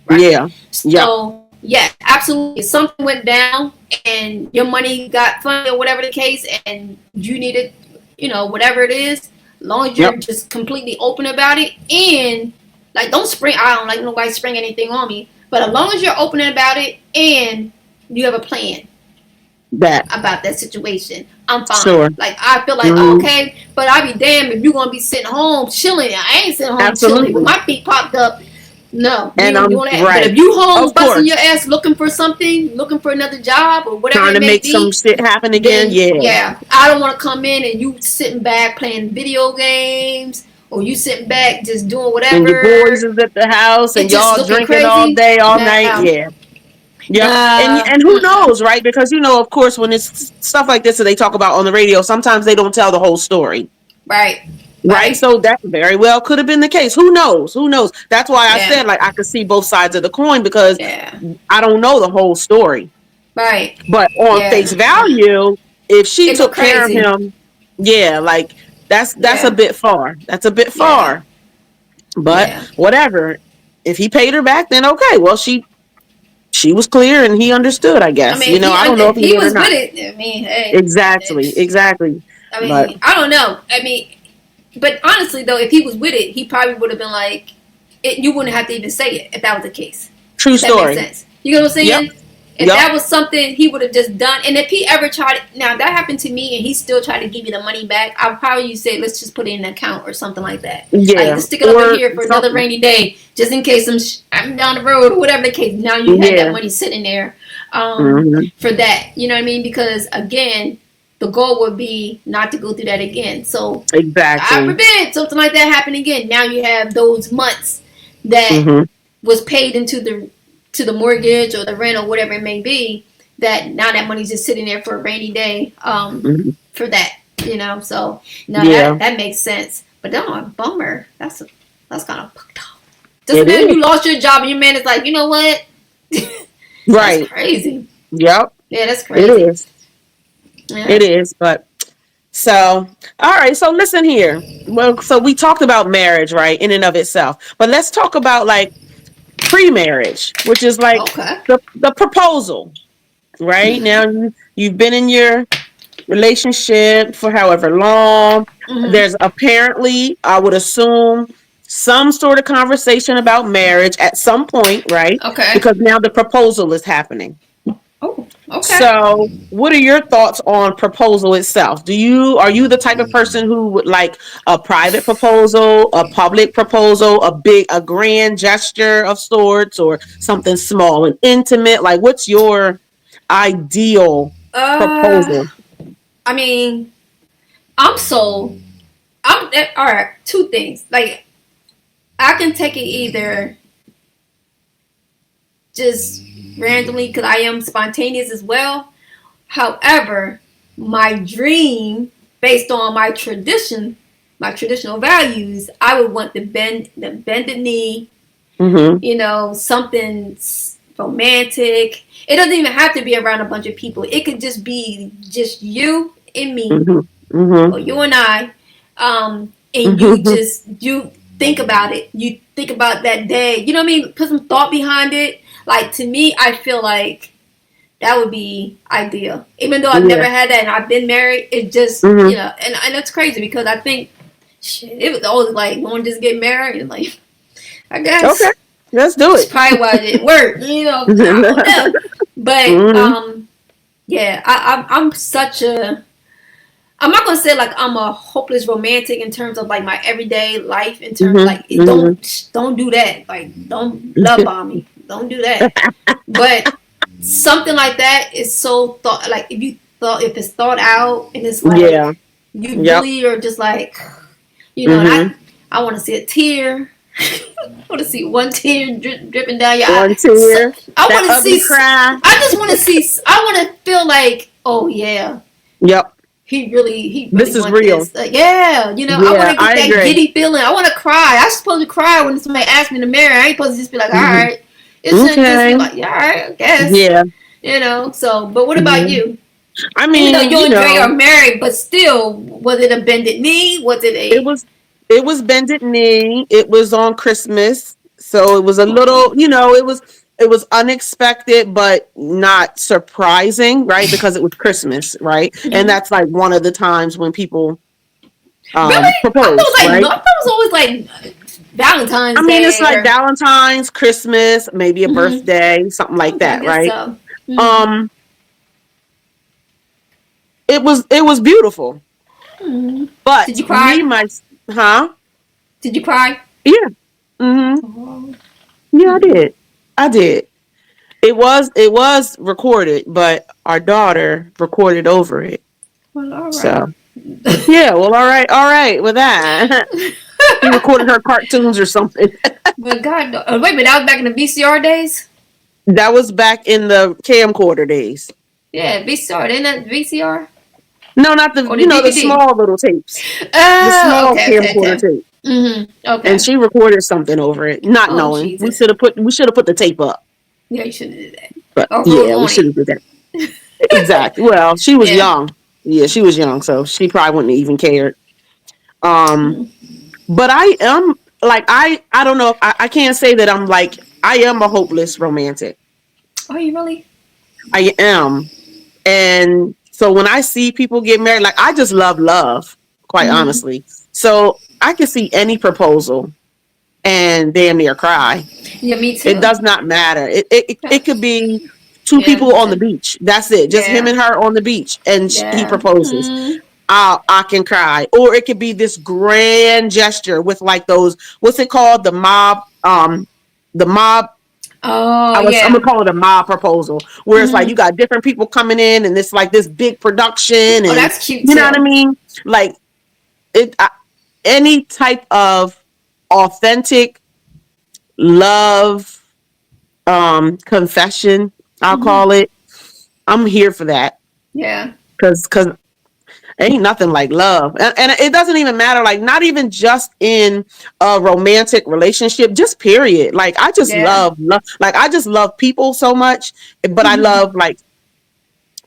C: Right?
B: Yeah.
C: So yeah, absolutely. If something went down and your money got funny or whatever the case, and you needed, whatever it is, as long as you're just completely open about it, and like I don't like nobody spring anything on me, but as long as you're open about it and you have a plan about that situation, I'm fine. Sure. Like I feel like okay, but I be damned if you're gonna be sitting home chilling. I ain't sitting home chilling with my feet popped up. No,
B: and I'm right.
C: But if you home busting your ass looking for something, looking for another job or whatever,
B: trying to make some shit happen again,
C: yeah. I don't want to come in and you sitting back playing video games, or you sitting back just doing whatever.
B: And your boys is at the house and y'all drinking crazy all day, all night. Yeah. Yeah, and who knows, right? Because of course, when it's stuff like this that they talk about on the radio, sometimes they don't tell the whole story. Right. So that very well could have been the case. Who knows? That's why I said, like, I could see both sides of the coin because I don't know the whole story.
C: Right.
B: But on face value, if she took care of him, like that's a bit far. That's a bit far. But whatever. If he paid her back, then okay. Well, she was clear and he understood, I guess. I don't know if he was with it. I mean, hey. Exactly.
C: I mean, I don't know. I mean, but honestly, though, if he was with it, he probably would have been like, you wouldn't have to even say it if that was the case.
B: True story.
C: That makes sense. You know what I'm saying? Yep. If that was something he would have just done, and if he ever tried, now that happened to me, and he still tried to give me the money back, I would probably say, let's just put it in an account or something like that. Yeah. Like, let's stick it up in here for another rainy day, just in case I'm down the road or whatever the case. Now you have that money sitting there for that. You know what I mean? Because again, the goal would be not to go through that again. So
B: exactly,
C: God forbid something like that happen again. Now you have those months that was paid into the mortgage or the rent or whatever it may be. That now that money's just sitting there for a rainy day. For that, So that makes sense. But no, bummer. That's kind of fucked up. Just imagine you lost your job and your man is like, you know what?
B: Right.
C: That's crazy.
B: Yep.
C: Yeah, that's crazy.
B: It is. Yeah. It is, but so all right. So listen here. Well, so we talked about marriage, right, in and of itself. But let's talk about like pre-marriage, which is like the proposal, right? Now you've been in your relationship for however long. There's apparently, I would assume, some sort of conversation about marriage at some point, right?
C: Okay.
B: Because now the proposal is happening.
C: Oh, okay.
B: So, what are your thoughts on proposal itself? Are you the type of person who would like a private proposal, a public proposal, a grand gesture of sorts, or something small and intimate? Like, what's your ideal proposal?
C: I mean, all right, two things. Like, I can take it either just randomly because I am spontaneous as well. However, my dream, based on my traditional values, I would want the bended knee, something romantic. It doesn't even have to be around a bunch of people. It could just be just you and me, or you and I, and you think about it. You think about that day. You know what I mean? Put some thought behind it. Like, to me, I feel like that would be ideal. Even though I've never had that and I've been married, it just, and it's crazy because I think, it was always like, want to just get married? And like, I guess. Okay,
B: let's do it.
C: That's probably why it didn't work, I don't know. But, I'm such a, I'm not going to say like I'm a hopeless romantic in terms of like my everyday life, in terms of like, don't do that. Like, don't love bomb me. Don't do that. But something like that is so like if it's thought out and it's like you really are just like, and I want to see a tear. I want to see one tear dripping down your eye.
B: One tear.
C: I
B: That
C: want to
B: ugly
C: see.
B: cry.
C: I just want to see. I want to feel like, oh yeah,
B: Yep.
C: he really
B: This is
C: wants
B: real.
C: this. Yeah, you know, I want
B: Yeah,
C: to get
B: I
C: that
B: agree.
C: giddy feeling. I want to cry. I'm supposed to cry when somebody asks me in the mirror. I ain't supposed to just be like, all right. It shouldn't just be
B: Okay.
C: like, yeah, all right, I guess.
B: Yeah.
C: You know. So, but what
B: Yeah.
C: about you?
B: I
C: Even though
B: mean,
C: you and Dre are married, but still, was it a bended knee? Was it
B: it
C: a?
B: was bended knee. It was on Christmas, so it was a
C: Oh,
B: little, it was unexpected, but not surprising, right? Because it was Christmas, right? And
C: mhm.
B: that's like one of the times when people
C: Really? I thought it
B: propose,
C: was like no.
B: right?
C: I thought it was always like
B: I
C: Valentine's
B: mean, it's
C: Day
B: like
C: or.
B: Valentine's, Christmas, maybe a
C: Mhm.
B: birthday, something like
C: Okay, I
B: that,
C: guess
B: right?
C: so. Mhm.
B: Um, it was beautiful,
C: Mhm. Did
B: but
C: you cry?
B: huh?
C: Did you cry?
B: Yeah.
C: Oh.
B: Yeah, I
C: Mhm.
B: did. I did. It was recorded, but our daughter recorded over it.
C: Well, all right.
B: So yeah, well, all right with that. He recorded her cartoons or something.
C: But God, no. Oh, wait a minute, that was back in the VCR days.
B: That was back in the camcorder days.
C: Yeah, VCR. Isn't that VCR
B: No, not the
C: or the
B: the
C: DVD?
B: small little tapes, the
C: Oh,
B: small
C: okay,
B: camcorder
C: okay.
B: tape. And
C: Okay.
B: she recorded something over it, not
C: Oh
B: knowing. We
C: Jesus.
B: should have put the tape up,
C: Yeah, you shouldn't have did that.
B: but
C: Or wrote
B: yeah, we
C: on
B: should
C: it.
B: have did that. Exactly. Well, she was
C: Yeah.
B: young. Yeah, she was young, so she probably wouldn't have even cared. Um,
C: Mm.
B: but I am like I don't know if I can't say that I'm like I am a hopeless romantic.
C: Are you really?
B: I am. And so when I see people get married, like I just love, quite
C: Mm-hmm.
B: honestly. So I can see any proposal and damn near cry.
C: Yeah, me
B: It
C: too.
B: does not matter. It could be two
C: Yeah,
B: people
C: me
B: on the
C: too.
B: beach. That's it. Just him
C: Yeah.
B: and her on the beach, and he
C: Yeah.
B: proposes.
C: Mm.
B: I can cry. Or it could be this grand gesture with like those, what's it called? The mob.
C: Oh
B: I'm
C: yeah.
B: gonna call it a mob proposal, where it's like
C: Mm-hmm.
B: you got different people coming in, and it's like this big production,
C: Oh,
B: and
C: that's cute
B: you know what I
C: too.
B: mean? Like it, any type of authentic love, confession, I'll
C: Mm-hmm.
B: call it. I'm here for that
C: Yeah.
B: because ain't nothing like love, and it doesn't even matter, like not even just in a romantic relationship, just period. Like I just
C: Yeah.
B: love, like I just love people so much, but I
C: Mm-hmm.
B: love like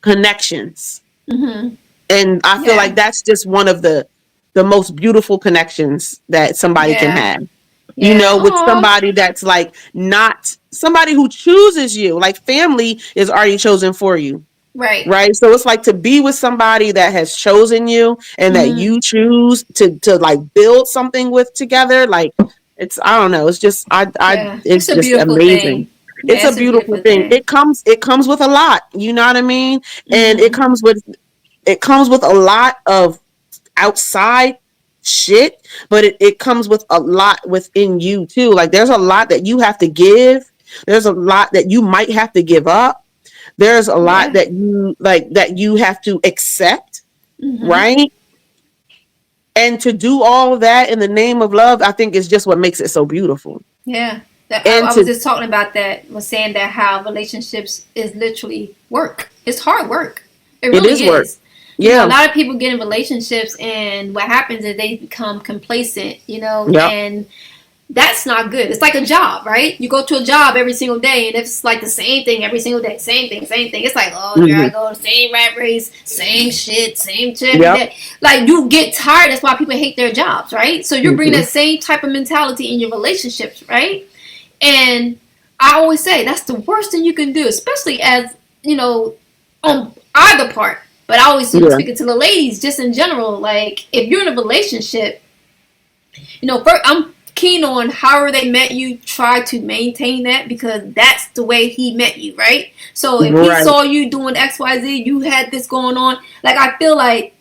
B: connections,
C: Mm-hmm.
B: and I feel like
C: Yeah.
B: that's just one of the most beautiful connections that somebody can
C: Yeah.
B: have,
C: Yeah.
B: with
C: Oh.
B: somebody that's like not somebody who chooses you. Like family is already chosen for you,
C: Right.
B: right? So it's like to be with somebody that has chosen you and that
C: Mm-hmm.
B: you choose to like build something with together. Like it's I don't know. It's just
C: Yeah. It's
B: it's
C: a
B: just
C: beautiful
B: amazing.
C: thing.
B: It's
C: Yeah,
B: a
C: it's a
B: beautiful
C: beautiful
B: thing.
C: thing.
B: It comes with a lot. You know what I mean? And
C: Mm-hmm.
B: it comes with a lot of outside shit, but it comes with a lot within you too. Like there's a lot that you have to give. There's a lot that you might have to give up. There's a lot
C: Yeah.
B: that you have to accept,
C: Mm-hmm.
B: right? And to do all of that in the name of love, I think is just what makes it so beautiful.
C: Yeah. That,
B: And
C: I was
B: to
C: just talking about that. Was saying that how relationships is literally work. It's hard work. It
B: it
C: really
B: is work.
C: is. You know, a
B: Yeah.
C: lot of people get in relationships, and what happens is they become complacent. You know,
B: Yep.
C: and that's not good. It's like a job, right? You go to a job every single day, and it's like the same thing every single day, same thing, same thing. It's like, oh, here I
B: Hmm.
C: go, same rat race, same shit every
B: Yep.
C: day. Like you get tired. That's why people hate their jobs, right? So you're bringing
B: Hmm.
C: that same type of mentality in your relationships, right? And I always say that's the worst thing you can do, especially as on either part. But I always
B: Yeah.
C: speaking to the ladies, just in general. Like if you're in a relationship, first, I'm keen on however they met you, try to maintain that because that's the way he met you, right? So if he
B: Right.
C: saw you doing XYZ, you had this going on, like I feel like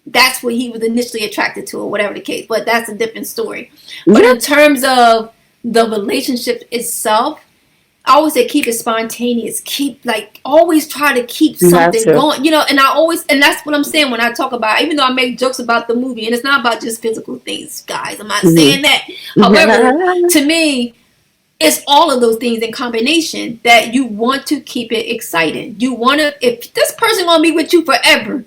C: that's what he was initially attracted to or whatever the case, but that's a different story. But
B: Yeah.
C: in terms of the relationship itself, I always say keep it spontaneous. Keep like always try to keep something going. You know, and and that's what I'm saying when I talk about. Even though I make jokes about the movie, and it's not about just physical things, guys. I'm not saying that. However, to me, it's all of those things in combination that you want to keep it exciting. You want to, if this person gonna be with you forever,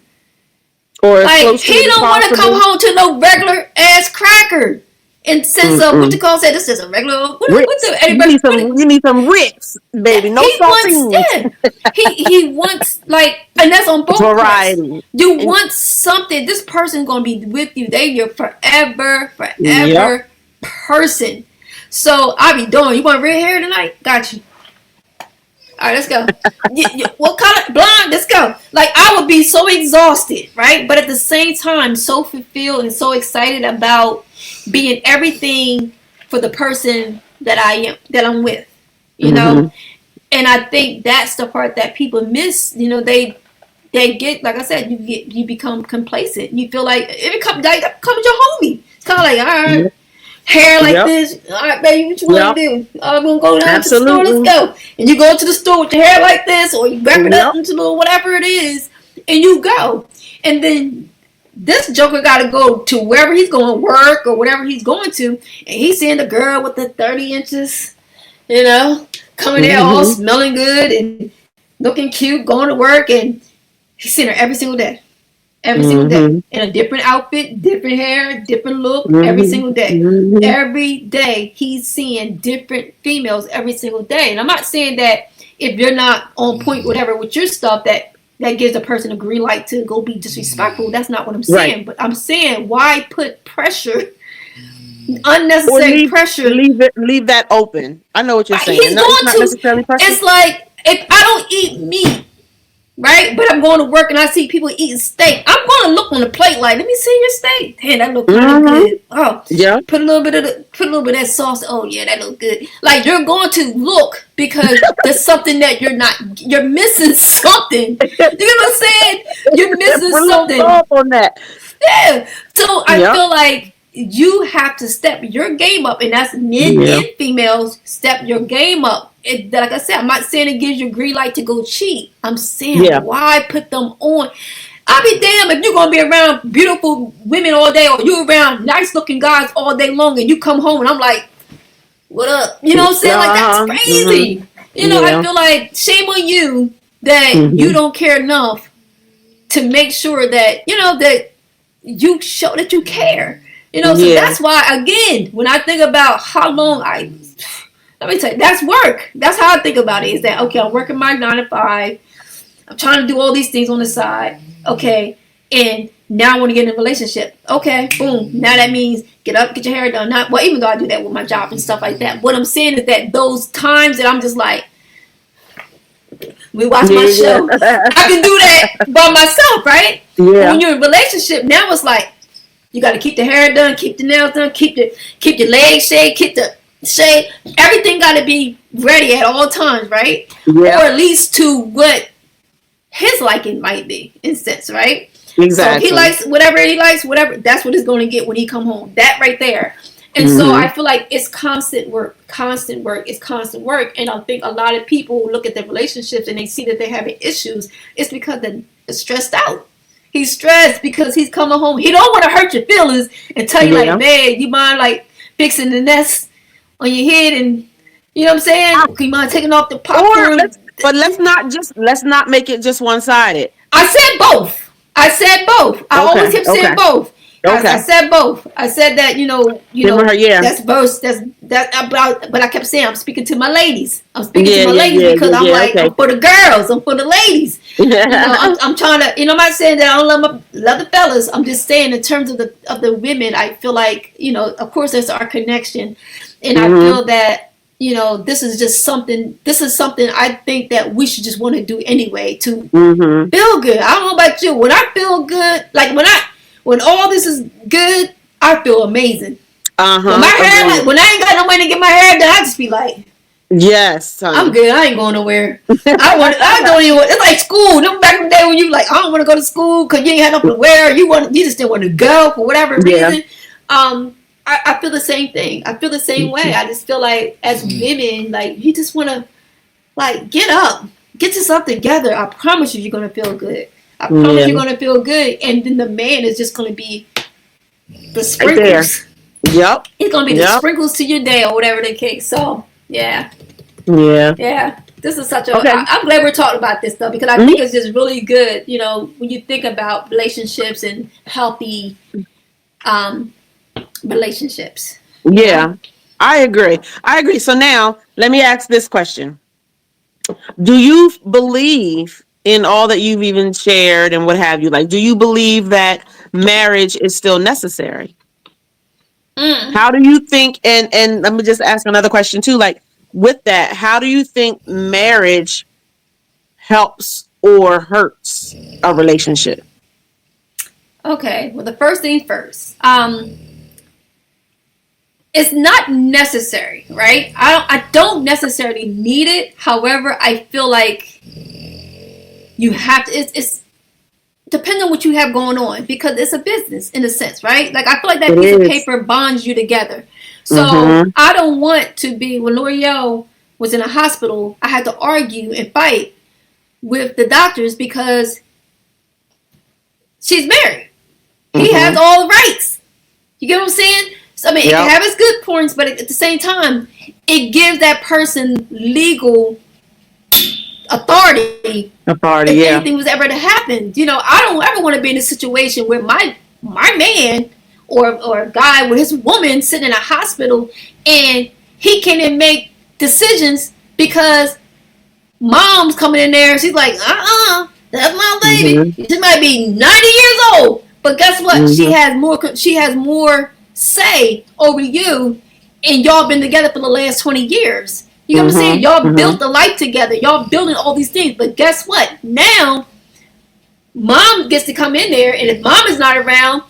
C: or like he don't want to come home to no regular ass cracker. In sense of what you call say, this is a regular.
B: You need some Ritz, baby. No saltines.
C: He wants like, and that's on both variety. Parts. You want something. This person's gonna be with you. They're your forever person. So I be doing. You want red hair tonight? Got you. All right, let's go. What color? Blonde. Let's go. Like I would be so exhausted, right? But at the same time, so fulfilled and so excited about being everything for the person that I'm with, you know. And I think that's the part that people miss. You know, they get, like I said, you become complacent. You feel like it becomes your homie. It's kind of like, all right, hair like this. All right, baby, what you want to do? I'm gonna go down to the store. Let's go. And you go to the store with your hair like this, or you wrap it up into little whatever it is, and you go. And then this joker got to go to wherever he's going to work or whatever he's going to, and he's seeing the girl with the 30 inches, you know, coming there all smelling good and looking cute, going to work, and he's seeing her every single day. Every single day. In a different outfit, different hair, different look, every single day. Every day he's seeing different females every single day. And I'm not saying that if you're not on point, whatever, with your stuff, that gives a person a green light to go be disrespectful. That's not what I'm saying. Right. But I'm saying, why put pressure, unnecessary pressure?
B: Leave that open. I know what you're saying.
C: He's it's like, if I don't eat meat, right? But I'm going to work and I see people eating steak. I'm going to look on the plate like, let me see your steak. Hey, that look really good. Oh, yeah. Put a little bit of that sauce. Oh yeah, that look good. Like you're going to look because there's something that you're missing something. You know what I'm saying? You're missing something.
B: On that.
C: Yeah. So I feel like you have to step your game up, and that's men and females. Step your game up. Like I said, I'm not saying it gives you a green light to go cheat. I'm saying why put them on? I'll be damned if you're gonna be around beautiful women all day, or you around nice looking guys all day long, and you come home and I'm like, what up? You know what I'm saying? Like that's crazy. You know, I feel like shame on you that you don't care enough to make sure that that you show that you care. You know, so that's why again, when I think about how long let me tell you, that's work. That's how I think about it. Is that okay? I'm working my 9 to 5. I'm trying to do all these things on the side. Okay, and now I want to get in a relationship. Okay, boom. Now that means get up, get your hair done. Even though I do that with my job and stuff like that. What I'm saying is that those times that I'm just like, we watch my show. I can do that by myself, right? Yeah. When you're in a relationship, now it's like you got to keep the hair done, keep the nails done, keep your legs shaved, keep the shade. Everything got to be ready at all times, right? Yeah. Or at least to what his liking might be, in sense, right? Exactly. So he likes whatever. That's what he's going to get when he come home. That right there. And so I feel like it's constant work. And I think a lot of people look at their relationships and they see that they're having issues. It's because they're stressed out. He's stressed because he's coming home. He don't want to hurt your feelings and tell you like, man, you mind like fixing the nest on your head, and you know what I'm saying? You mind taking off the popcorn?
B: But let's not make it just one-sided.
C: I said both. I always kept saying both. Okay. I said both. I said that that's both. But I kept saying I'm speaking to my ladies. Because I'm like I'm for the girls. I'm for the ladies. I'm trying to. I'm not saying that I don't love the fellas. I'm just saying in terms of the women. I feel like of course there's our connection, and I feel that this is just something. This is something I think that we should just want to do anyway to feel good. I don't know about you. When I feel good, like when all this is good, I feel amazing. When my hair, when I ain't got no money to get my hair done, I just be like,
B: yes, honey.
C: I'm good. I ain't going nowhere. I don't even. It's like school. Remember back in the day when you like, I don't want to go to school because you ain't had nothing to wear. You just didn't want to go for whatever reason. I feel the same thing. I feel the same way. I just feel like as women, like you just want to Like, get up, get yourself together. I promise you, you're gonna feel good. I promise you're gonna feel good. And then the man is just gonna be the sprinkles.
B: Yep.
C: It's gonna be the sprinkles to your day or whatever the case. So yeah. This is such a. I'm glad we're talking about this though, because I think it's just really good. You know, when you think about relationships and healthy relationships.
B: Yeah, I agree. So now let me ask this question: do you believe in all that you've even shared and what have you? Like, do you believe that marriage is still necessary? How do you think? And let me just ask another question too. Like, with that, how do you think marriage helps or hurts a relationship?
C: Okay, well, the first thing first. It's not necessary, right? I don't necessarily need it. However, I feel like you have to. It's depending on what you have going on, because it's a business in a sense, right? Like, I feel like that piece of paper bonds you together. So I don't want to be, when L'Oreal was in a hospital, I had to argue and fight with the doctors because she's married. He has all the rights. You get what I'm saying? So, I mean, it can have its good points, but at the same time, it gives that person legal authority if anything was ever to happen. You know, I don't ever want to be in a situation where my man or a guy with his woman sitting in a hospital and he can't even make decisions because mom's coming in there and she's like, that's my baby. She might be 90 years old, but guess what? She has more say over you, and y'all been together for the last 20 years. You know what I'm saying? Y'all built the life together. Y'all building all these things. But guess what? Now, mom gets to come in there, and if mom is not around,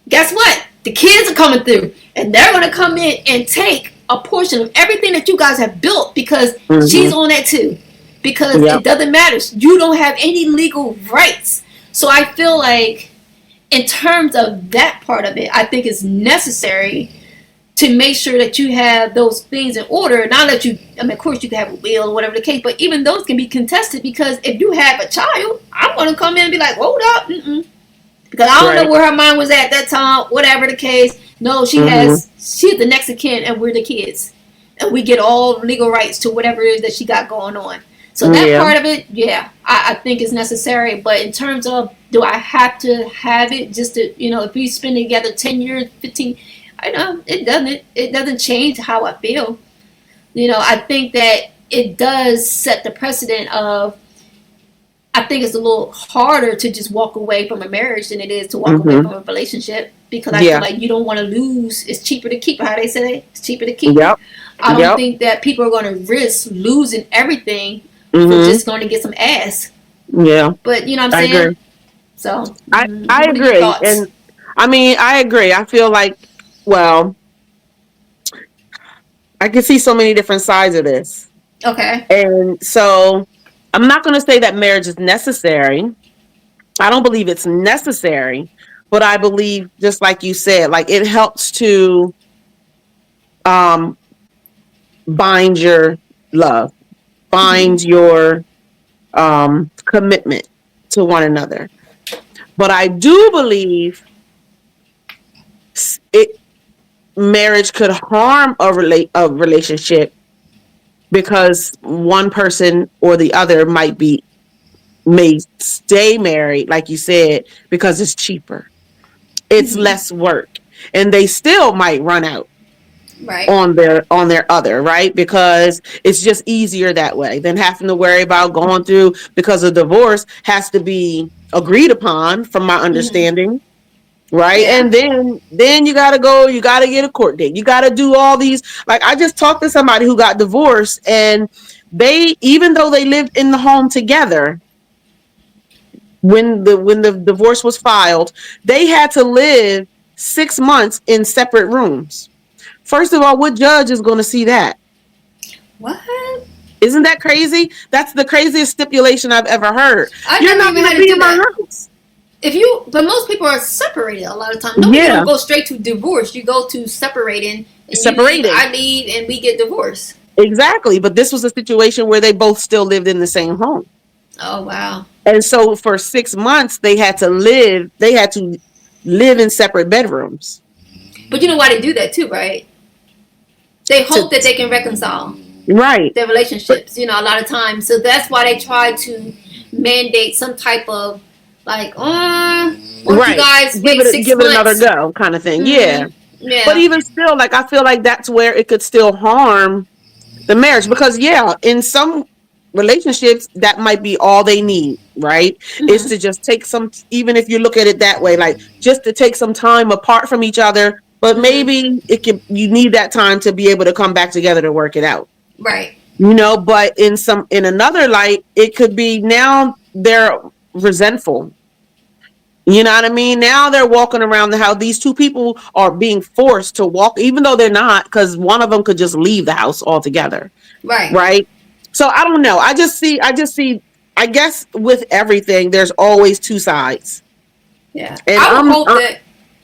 C: guess what? The kids are coming through, and they're going to come in and take a portion of everything that you guys have built because she's on that too. Because it doesn't matter. You don't have any legal rights. So I feel like in terms of that part of it, I think it's necessary to make sure that you have those things in order. Not that you, I mean, of course you can have a will or whatever the case, but even those can be contested because if you have a child, I'm going to come in and be like, hold up. Because I don't know where her mind was at that time, whatever the case. No, she's the next of kin and we're the kids. And we get all legal rights to whatever it is that she got going on. So that part of it, I think is necessary. But in terms of, do I have to have it just to, you know, if we spend together 10 years, 15, I know it doesn't change how I feel. You know, I think that it does set the precedent of, I think it's a little harder to just walk away from a marriage than it is to walk away from a relationship because I feel like you don't want to lose. It's cheaper to keep. How they say it's cheaper to keep. I don't think that people are going to risk losing everything for just going to get some ass. But you know what I'm saying?
B: Agree.
C: So
B: I agree. And I mean, I agree. I feel like, well, I can see so many different sides of this.
C: Okay.
B: And so I'm not going to say that marriage is necessary. I don't believe it's necessary, but I believe, just like you said, like it helps to bind your love, bind your commitment to one another. But I do believe marriage could harm a relationship because one person or the other may stay married, like you said, because it's cheaper. It's less work. And they still might run out on their other, right? Because it's just easier that way than having to worry about going through, because a divorce has to be agreed upon from my understanding. Right. And then you got to get a court date. You got to do all these. Like, I just talked to somebody who got divorced, and even though they lived in the home together, when the divorce was filed, they had to live 6 months in separate rooms. First of all, what judge is going to see that?
C: What?
B: Isn't that crazy? That's the craziest stipulation I've ever heard.
C: You're not going to be in my house. But most people are separated a lot of times. No, you don't go straight to divorce. You go to separating.
B: Separating.
C: I leave and we get divorced.
B: Exactly. But this was a situation where they both still lived in the same home.
C: Oh wow.
B: And so for 6 months they had to live in separate bedrooms.
C: But you know why they do that too, right? They
B: To
C: hope that they can reconcile
B: right.
C: their
B: But
C: relationships, a lot of times. So that's why they try to mandate some type of like, once you
B: right.
C: guys
B: Give
C: wait
B: it
C: six
B: give it another
C: months.
B: go kind of thing. Yeah.
C: Mm-hmm.
B: But
C: Yeah.
B: even still, like I feel like that's where it could still harm the marriage because yeah, in some relationships that might be all they need, right? Is
C: Mm-hmm.
B: to just take some, even if you look at it that way, like just to take some time apart from each other, but
C: Mm-hmm.
B: maybe you need that time to be able to come back together to work it out.
C: Right.
B: But in another light, it could be now they're resentful. You know what I mean? Now they're walking around the house. These two people are being forced to walk, even though they're not, because one of them could just leave the house altogether.
C: Right.
B: Right. So I don't know. I guess with everything, there's always two sides.
C: Yeah.
B: And
C: I would hope that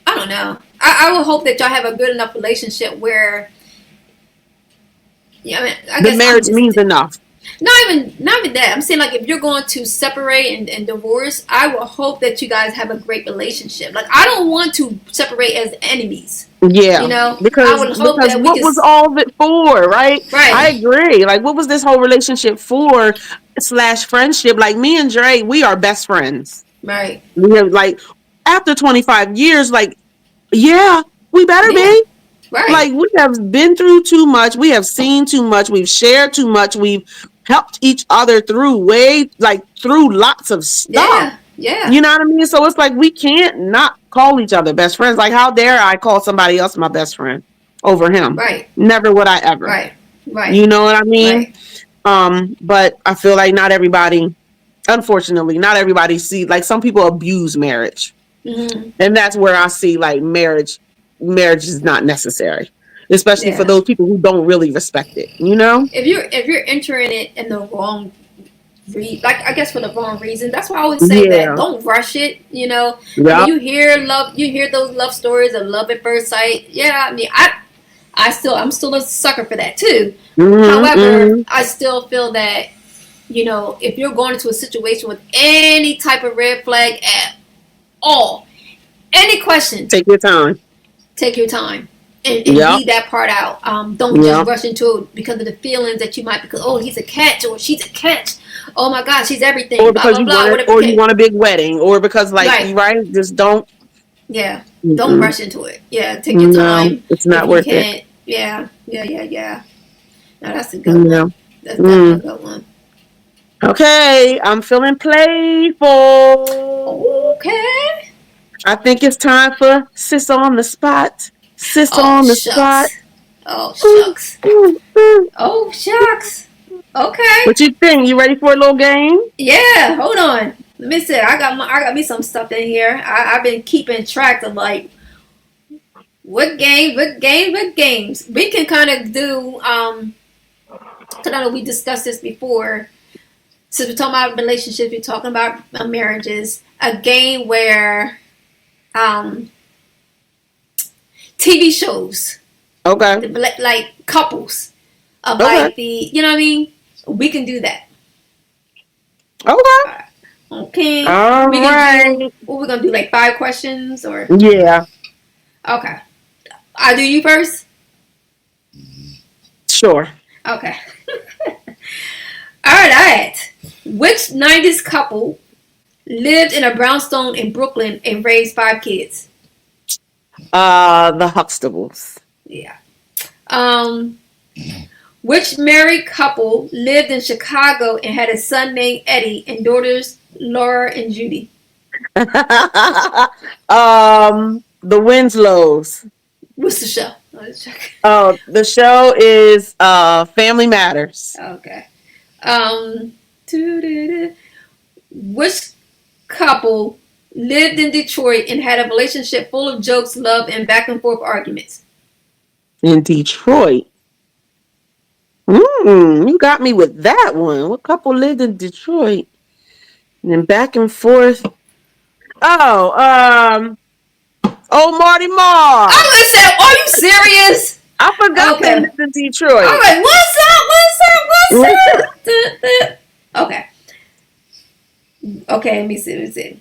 C: I don't know. I would hope that y'all have a good enough relationship where I mean I
B: the
C: guess I'm
B: marriage
C: just
B: means enough.
C: not even that. I'm saying like if you're going to separate and divorce, I will hope that you guys have a great relationship. Like I don't want to separate as enemies.
B: Yeah.
C: I would hope
B: Because
C: that we
B: what
C: can
B: was all of it for, right? I
C: right,
B: agree. Like what was this whole relationship for slash friendship? Like me and Dre, we are best friends.
C: right,
B: We have like after 25 years, like, yeah, we better
C: yeah,
B: be.
C: right,
B: Like we have been through too much, we have seen too much, we've shared too much, we've helped each other through lots of stuff.
C: yeah, yeah,
B: You know what I mean? So it's like we can't not call each other best friends. Like how dare I call somebody else my best friend over him?
C: right,
B: Never would I ever.
C: right, right,
B: You know what I mean?
C: right.
B: But I feel like unfortunately, not everybody see, like some people abuse marriage.
C: Hmm.
B: And that's where I see like marriage is not necessary, especially for
C: Yeah.
B: those people who don't really respect it, you know?
C: If you're entering it in the wrong like I guess for the wrong reason. That's why I always say that
B: Yeah.
C: don't rush it. And when
B: Yeah.
C: you hear those love stories of love at first sight. Yeah, I mean, I'm still a sucker for that too.
B: Mm-hmm,
C: However,
B: mm-hmm.
C: I still feel that if you're going into a situation with any type of red flag at all, any question,
B: Take your time.
C: take your time and
B: Yep.
C: weed that part out. Don't just
B: Yep.
C: rush into it because of the feelings that you might, because he's a catch or she's a catch. Oh my gosh, she's everything.
B: Or
C: Blah
B: because
C: blah
B: you
C: blah.
B: want it,
C: Whatever.
B: or you want a big wedding, or because like
C: Right.
B: right, just don't.
C: Yeah. Don't
B: Mm-mm.
C: rush into it. Yeah. Take your
B: No,
C: time
B: it's
C: if
B: not
C: you
B: worth it.
C: can't. Yeah. Yeah. Yeah. Yeah. No, that's a good
B: Yeah.
C: one. That's definitely a
B: Mm.
C: good one.
B: Okay, I'm feeling playful.
C: Okay.
B: I think it's time for sis on the spot. Sis
C: Oh
B: on the spot.
C: shucks. Oh
B: Ooh,
C: shucks.
B: ooh, ooh.
C: Oh shucks. Okay.
B: What you think? You ready for a little game?
C: Yeah. Hold on. Let me see. I got me some stuff in here. I've been keeping track of like what games. We can kind of do. Cause I know we discussed this before. Since we're talking about relationships, we're talking about marriages. A game where TV shows,
B: Okay.
C: like couples of
B: Okay.
C: like you know what I mean? We can do that.
B: Okay.
C: Okay.
B: All
C: We can do,
B: right.
C: what we're gonna do, like 5 questions or
B: Yeah.
C: okay. I'll do you first?
B: Sure.
C: Okay. Alright. Which 90s couple lived in a brownstone in Brooklyn and raised 5 kids?
B: The Huxtables.
C: Yeah. Which married couple lived in Chicago and had a son named Eddie and daughters Laura and Judy?
B: The Winslows.
C: What's the show? Let's check.
B: Oh, the show is Family Matters.
C: Okay. Which couple lived in Detroit and had a relationship full of jokes, love, and back and forth arguments?
B: In Detroit. You got me with that one. What couple lived in Detroit? And then back and forth. Oh, Marty Marr.
C: I was gonna say, are you serious?
B: I forgot they
C: Okay.
B: lived in
C: All
B: Detroit.
C: right. What's up? Okay. Okay. Let me see.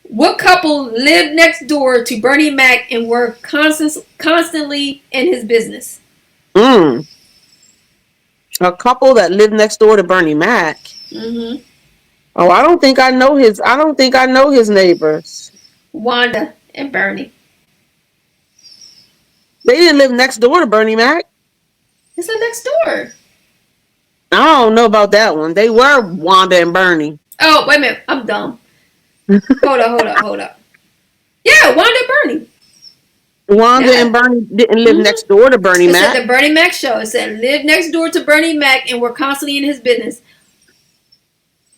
C: What couple lived next door to Bernie Mac and were constantly in his business?
B: A couple that lived next door to Bernie Mac.
C: Mm-hmm.
B: Oh, I don't think I know his. I don't think I know his neighbors.
C: Wanda and Bernie.
B: They didn't live next door to Bernie Mac.
C: It's the next door.
B: I don't know about that one. They were Wanda and Bernie.
C: Oh, wait a minute. I'm dumb. Hold up. Yeah, Wanda and Bernie.
B: Wanda and Bernie didn't live next door to Bernie
C: It
B: Mac.
C: said the Bernie Mac show. It said lived next door to Bernie Mac and were constantly in his business.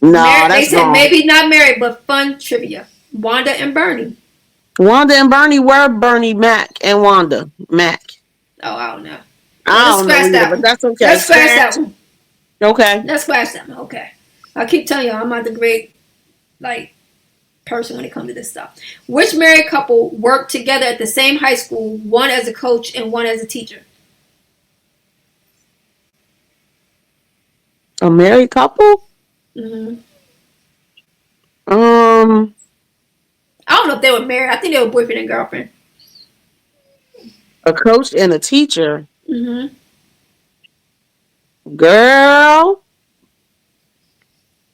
B: No,
C: They
B: that's
C: said
B: wrong.
C: maybe not married, but fun trivia. Wanda and Bernie.
B: Wanda and Bernie were Bernie Mac and Wanda Mac.
C: Oh, I don't know.
B: I
C: Let's
B: don't know
C: scratch
B: either,
C: that
B: but
C: one.
B: that's okay.
C: Let's scratch that one.
B: Okay.
C: Let's scratch that one. Okay. I keep telling you, I'm not the great person when it comes to this stuff. Which married couple worked together at the same high school, one as a coach and one as a teacher?
B: A married couple?
C: Mm-hmm. I don't know if they were married. I think they were boyfriend and girlfriend.
B: A coach and a teacher.
C: Mm-hmm.
B: Girl,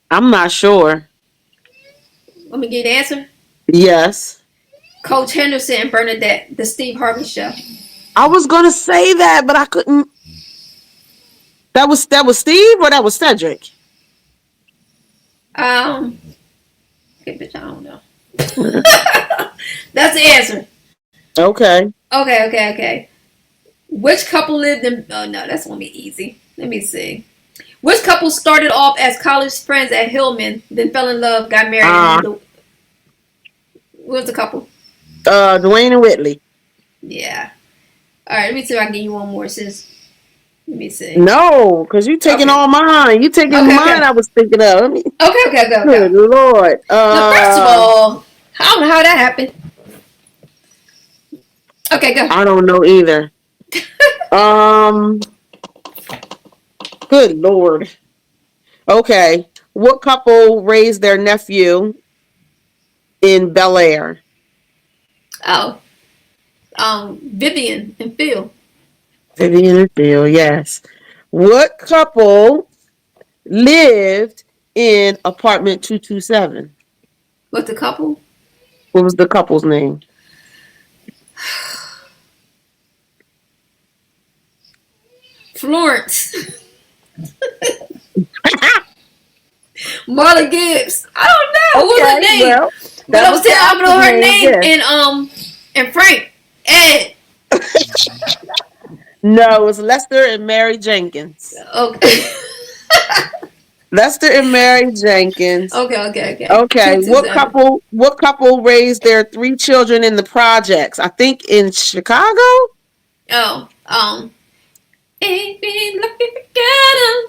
B: I'm not sure.
C: Let me get the answer.
B: Yes.
C: Coach Henderson and Bernadette, the Steve Harvey show.
B: I was gonna say that, but I couldn't. That was Steve or that was Cedric?
C: Okay, bitch, I don't know. That's the answer.
B: Okay.
C: Okay. Which couple lived in? Oh no, that's gonna be easy. Let me see. Which couple started off as college friends at Hillman, then fell in love, got married? What was the couple?
B: Dwayne and Whitley.
C: Yeah. All right, let me see if I can give you one more. Let me see.
B: No, because you taking all mine. You taking mine.
C: Okay.
B: I was thinking of.
C: Okay.
B: Good Lord.
C: Now, first of all, I don't know how that happened. Okay, go.
B: I don't know either. Good Lord. Okay. What couple raised their nephew in Bel Air?
C: Oh. Vivian and Phil.
B: Vivian and Phil, yes. What couple lived in apartment 227?
C: What's the couple?
B: What was the couple's name?
C: Florence. Marla Gibbs. I don't know. What was her name?
B: Well,
C: but I was saying I know her name and Frank. Ed.
B: No, it was Lester and Mary Jenkins.
C: Okay.
B: Lester and Mary Jenkins.
C: Okay.
B: Okay. What couple raised their 3 children in the projects? I think in Chicago?
C: Oh, ain't been lucky to get them.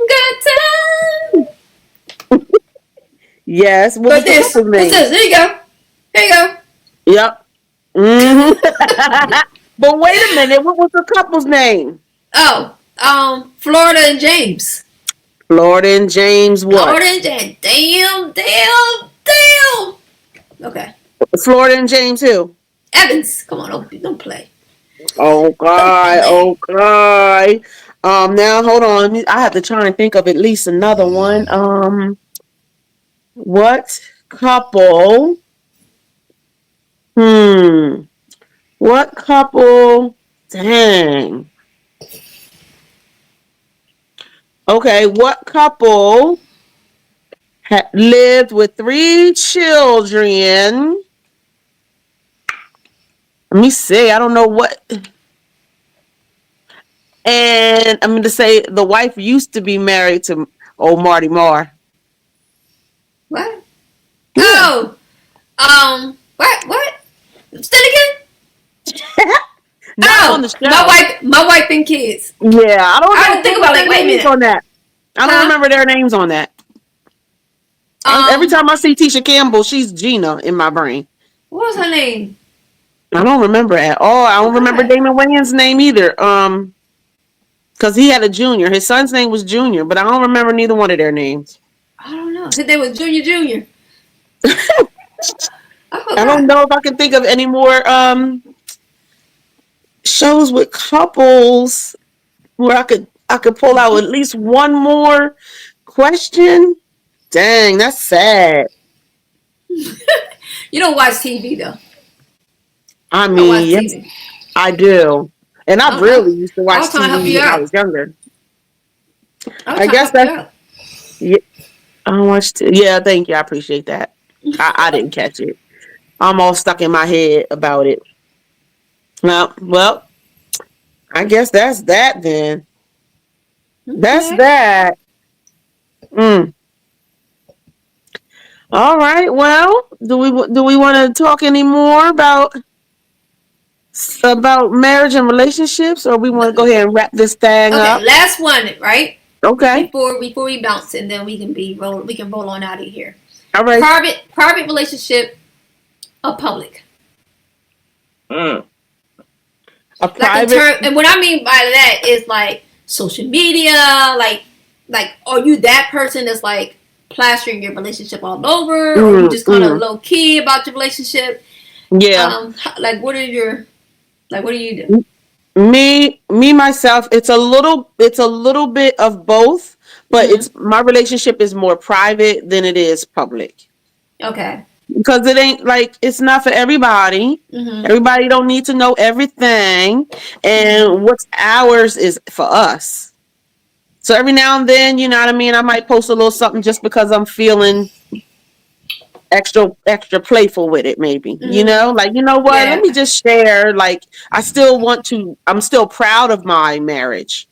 C: Good time.
B: Yes. What was the couple's name?
C: What's this? There you go.
B: Yep. Mm-hmm. But wait a minute. What was the couple's name?
C: Oh, Florida and James.
B: Florida and James what?
C: Florida and James. Damn. Okay.
B: Florida and James who?
C: Evans. Come on, don't play.
B: Okay. Now hold on. I have to try and think of at least another one. What couple? What couple? Dang. Okay, what couple lived with 3 children? Let me see. I don't know what. And I'm going to say the wife used to be married to old Marty Marr.
C: What? Yeah. Oh. What? Say it again.
B: Not on the show.
C: My wife and kids.
B: Yeah, I don't know.
C: I didn't think about it. Wait a minute.
B: On that. I don't remember their names on that. Every time I see Tisha Campbell, she's Gina in my brain.
C: What was her name?
B: I don't remember at all. I don't remember
C: Okay.
B: Damon Wayans' name either. Because he had a junior. His son's name was Junior, but I don't remember neither one of their names.
C: I don't know. His name was Junior. I
B: I don't
C: forgot.
B: know if I can think of any more shows with couples where I could pull out at least one more question. Dang, that's sad.
C: You don't watch TV though.
B: I
C: You don't watch
B: mean, yes,
C: TV.
B: I do. And I
C: I,
B: really used to
C: I
B: watch
C: was trying to help
B: TV
C: you
B: when I
C: out.
B: was younger.
C: I was
B: I
C: trying to
B: guess
C: help you
B: that's
C: out.
B: yeah. I watched. Yeah, thank you. I appreciate that. I didn't catch it. I'm all stuck in my head about it. Well, I guess that's that then. That's
C: Okay.
B: that. Mm. All right. Well, do we want to talk any more about marriage and relationships, or we want to go ahead and wrap this thing
C: Okay.
B: up?
C: Last one, right?
B: Okay.
C: Before we bounce, and then we can roll on out of here.
B: All right.
C: Private relationship or public.
B: Mm. A
C: Like in
B: private.
C: term, and what I mean by that is like social media, like are you that person that's like plastering your relationship all over, or you
B: Mm,
C: just kind of
B: mm.
C: low key about your relationship?
B: Yeah.
C: Like what do you do?
B: Me myself. It's a little bit of both, but
C: Hmm.
B: it's my relationship is more private than it is public.
C: Okay.
B: Because it ain't like it's not for everybody.
C: Hmm.
B: Everybody don't need to know everything,
C: Hmm.
B: and what's ours is for us. So every now and then, you know what I mean, I might post a little something just because I'm feeling extra playful with it, maybe,
C: Hmm.
B: like, you know what, let
C: Yeah.
B: me just share, like, I'm still proud of my marriage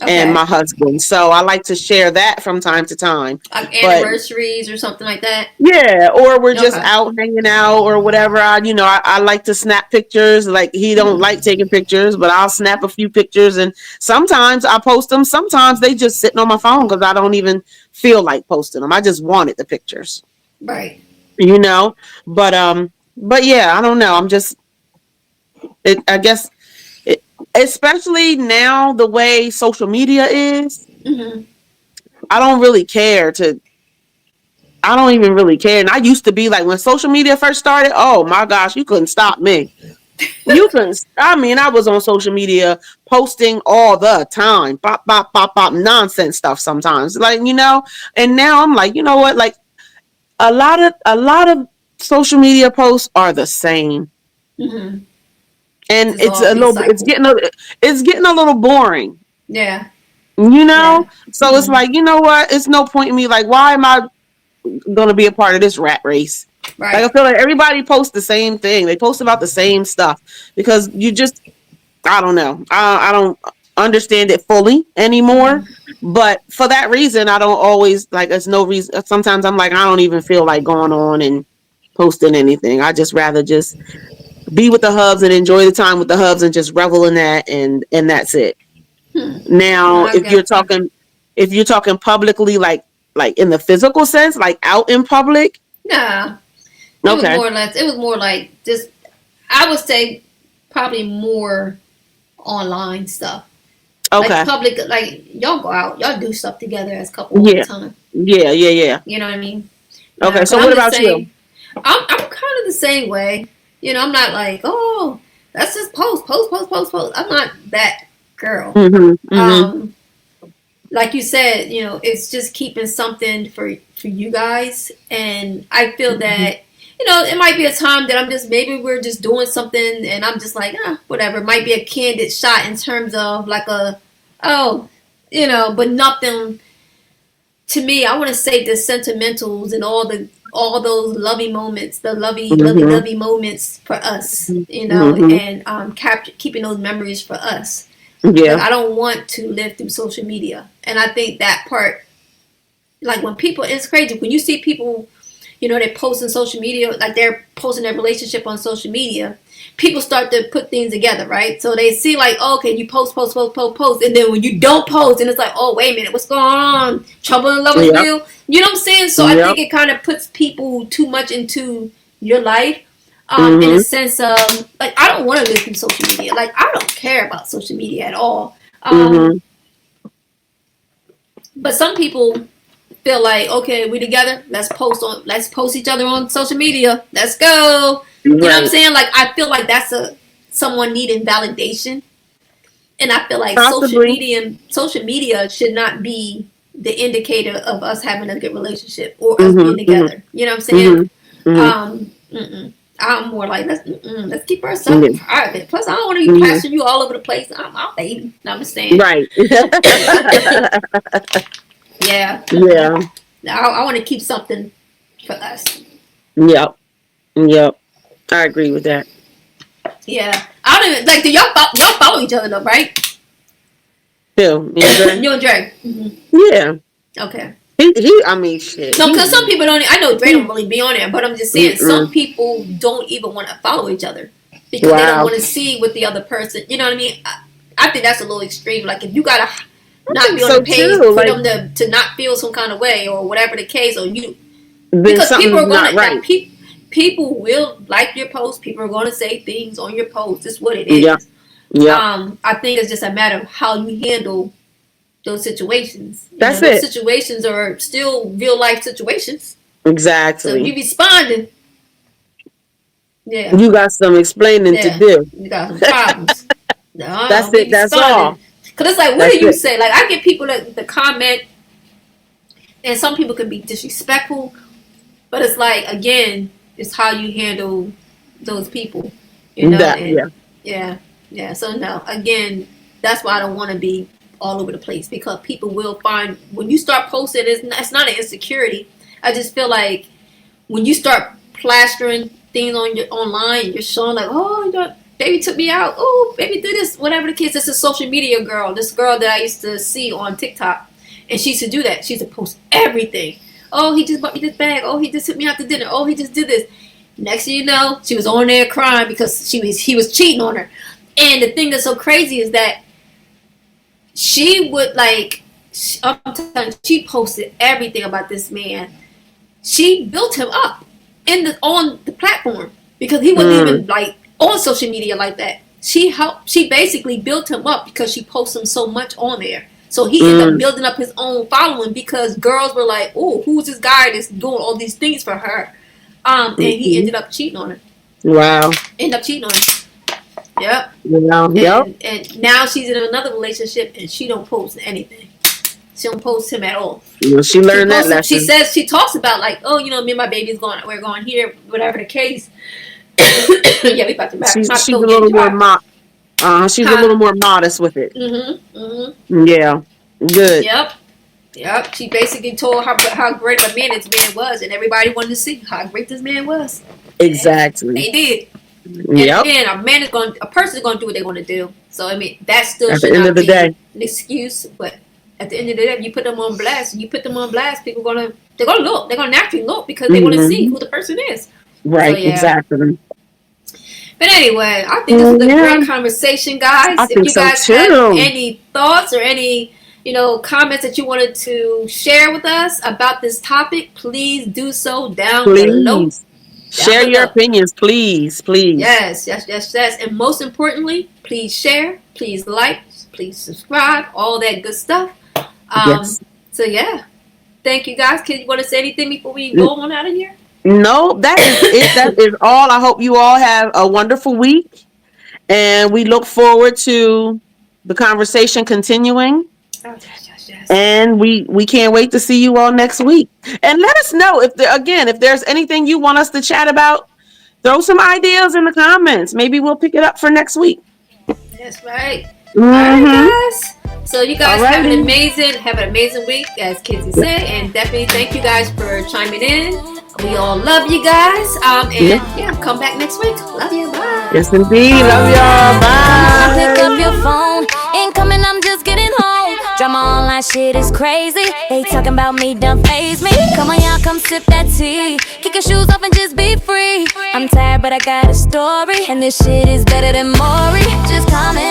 B: and my
C: Okay.
B: husband, so I like to share that from time to time.
C: Like
B: But
C: anniversaries or something like that.
B: yeah, or we're just
C: Okay.
B: out hanging out or whatever. I like to snap pictures. Like, he don't
C: Hmm.
B: like taking pictures, but I'll snap a few pictures, and sometimes I post them. Sometimes they just sitting on my phone because I don't even feel like posting them. I just wanted the pictures,
C: Right.
B: you know. But yeah, I don't know. I guess, it, especially now the way social media is,
C: Hmm.
B: I don't really care to I don't even really care. And I used to be like, when social media first started, oh my gosh, you couldn't stop me. You couldn't. I mean, I was on social media posting all the time, pop, pop, pop, pop, nonsense stuff sometimes. Like, and now I'm like, you know what? Like, a lot of social media posts are the same.
C: Hmm.
B: And
C: It's
B: it's
C: all
B: a little bit,
C: recycled.
B: it's getting a little boring,
C: Yeah.
B: you know?
C: Yeah.
B: So it's
C: Hmm.
B: like, you know what? It's no point in me. Like, why am I going to be a part of this rat race? Like, I
C: Right.
B: feel like everybody posts the same thing. They post about the same stuff because I don't know. I don't understand it fully anymore.
C: Hmm.
B: But for that reason, I don't always like. There's no reason. Sometimes I'm like, I don't even feel like going on and posting anything. I just rather just be with the hubs and enjoy the time with the hubs and just revel in that, and that's it.
C: Hmm. No,
B: Now,
C: I get.
B: if you're talking publicly, like in the physical sense, like out in public,
C: Nah. It was
B: okay,
C: more or less. It was more like just. I would say probably more online stuff. Like
B: okay,
C: public, like y'all go out, y'all do stuff together as a couple all the
B: yeah,
C: time.
B: yeah, yeah, yeah.
C: You know what I mean?
B: Okay,
C: Because
B: so what
C: I'm the
B: about you?
C: same. I'm kind of the same way. I'm not like, oh, let's just post. I'm not that girl.
B: Mm-hmm, mm-hmm,
C: Um, like you said, it's just keeping something for you guys, and I feel
B: mm-hmm.
C: that it might be a time that maybe we're just doing something, and I'm just like, whatever. It might be a candid shot in terms of like oh, but nothing to me. I want to save the sentimentals and all those lovey moments, the
B: Mm-hmm.
C: lovey moments for us,
B: Mm-hmm.
C: and keeping those memories for us, because
B: Yeah.
C: I don't want to live through social media. And I think that part, like when people, it's crazy when you see people, they post on social media, like they're posting their relationship on social media. People start to put things together, right? So they see like, oh, okay, you post, and then when you don't post, and it's like, oh, wait a minute, what's going on? Trouble in
B: Yep.
C: Loversville. You know what I'm saying? So I
B: Yep.
C: think it kind of puts people too much into your life. In a sense of like I don't want to live through social media. Like I don't care about social media at all. But some people feel like, okay, we together. Let's post each other on social media. Let's go. You know what I'm saying? Like I feel like that's someone needing validation, and I feel like social media should not be the indicator of us having a good relationship or us being together. You know what I'm saying? I'm more like let's keep ourselves private. Plus, I don't want to be passing you all over the place. I'm my baby. I'm saying
B: right.
C: Yeah. I want to keep something for us.
B: Yep. I agree with that.
C: Yeah. I don't even like. Do y'all follow each other though, right?
B: Phil,
C: you and Dre.
B: Yeah.
C: Okay.
B: He. I mean, shit.
C: No, because some people don't. I know Dre don't really be on there, but I'm just saying some people don't even want to follow each other because they don't want to see what the other person. You know what I mean? I think that's a little extreme. Like if you gotta not be on the page for them to not feel some kind of way or whatever the case, or you because people are gonna right. People will like your post. People are gonna say things on your post. It's what it is. Yeah. I think it's just a matter of how you handle those situations.
B: That's
C: those situations are still real life situations.
B: Exactly.
C: So you responding. Yeah.
B: You got some explaining to do.
C: You got some problems. No,
B: that's it. That's all.
C: Because it's like, what do you say? Like, I get people that comment, and some people can be disrespectful, but it's like, again, it's how you handle those people. You know? Yeah. So, no, again, that's why I don't want to be all over the place, because people will find, when you start posting, it's not an insecurity. I just feel like when you start plastering things online, you're showing like, oh, baby took me out. Oh, baby did this. Whatever the case. This is social media girl. This girl that I used to see on TikTok. And she used to do that. She used to post everything. Oh, he just bought me this bag. Oh, he just took me out to dinner. Oh, he just did this. Next thing you know, she was on there crying because he was cheating on her. And the thing that's so crazy is that she would she posted everything about this man. She built him up on the platform because he wasn't even on social media like that. She basically built him up because she posted him so much on there. So he ended up building up his own following because girls were like, oh, who's this guy that's doing all these things for her? And he ended up cheating on her.
B: Wow.
C: Ended up cheating on her. Yep. And now she's in another relationship and she don't post anything. She don't post him at all.
B: Well, she learned that lesson.
C: She talks about like, oh, me and my baby's we're going here, whatever the case. Yeah, we about to back. She's a little more
B: she's a little more modest with it. Yeah. Good.
C: Yep. She basically told how great of a man this man was, and everybody wanted to see how great this man was.
B: Exactly.
C: And they did. And again, a person is going to do what they want to do. So I mean, that still should not be an excuse. But at the end of the day, if you put them on blast, people they're gonna naturally look because they want to see who the person is.
B: Right. So, exactly.
C: But anyway, I think this was a great conversation, guys. If you guys have any thoughts or any comments that you wanted to share with us about this topic, please do so down below.
B: Share your opinions, please.
C: Yes. And most importantly, please share, please like, please subscribe, all that good stuff.
B: Yes.
C: So yeah, thank you guys. Kid, you want to say anything before we go on out of here?
B: No, that is it. That is all. I hope you all have a wonderful week, and we look forward to the conversation continuing. Yes. And we can't wait to see you all next week. And let us know if there's anything you want us to chat about. Throw some ideas in the comments. Maybe we'll pick it up for next week.
C: That's right. All right, guys. So you guys have an amazing week, as Kizzy said, and definitely thank you guys for chiming in. We all love you guys. Come back next week. Love you. Bye.
B: Yes, indeed. Love y'all. Bye.
A: Pick up your phone. Incoming, I'm just getting home. Drama online shit is crazy. They talking about me, don't faze me. Come on, y'all, come sip that tea. Kick your shoes off and just be free. I'm tired, but I got a story. And this shit is better than Maury. Just comment.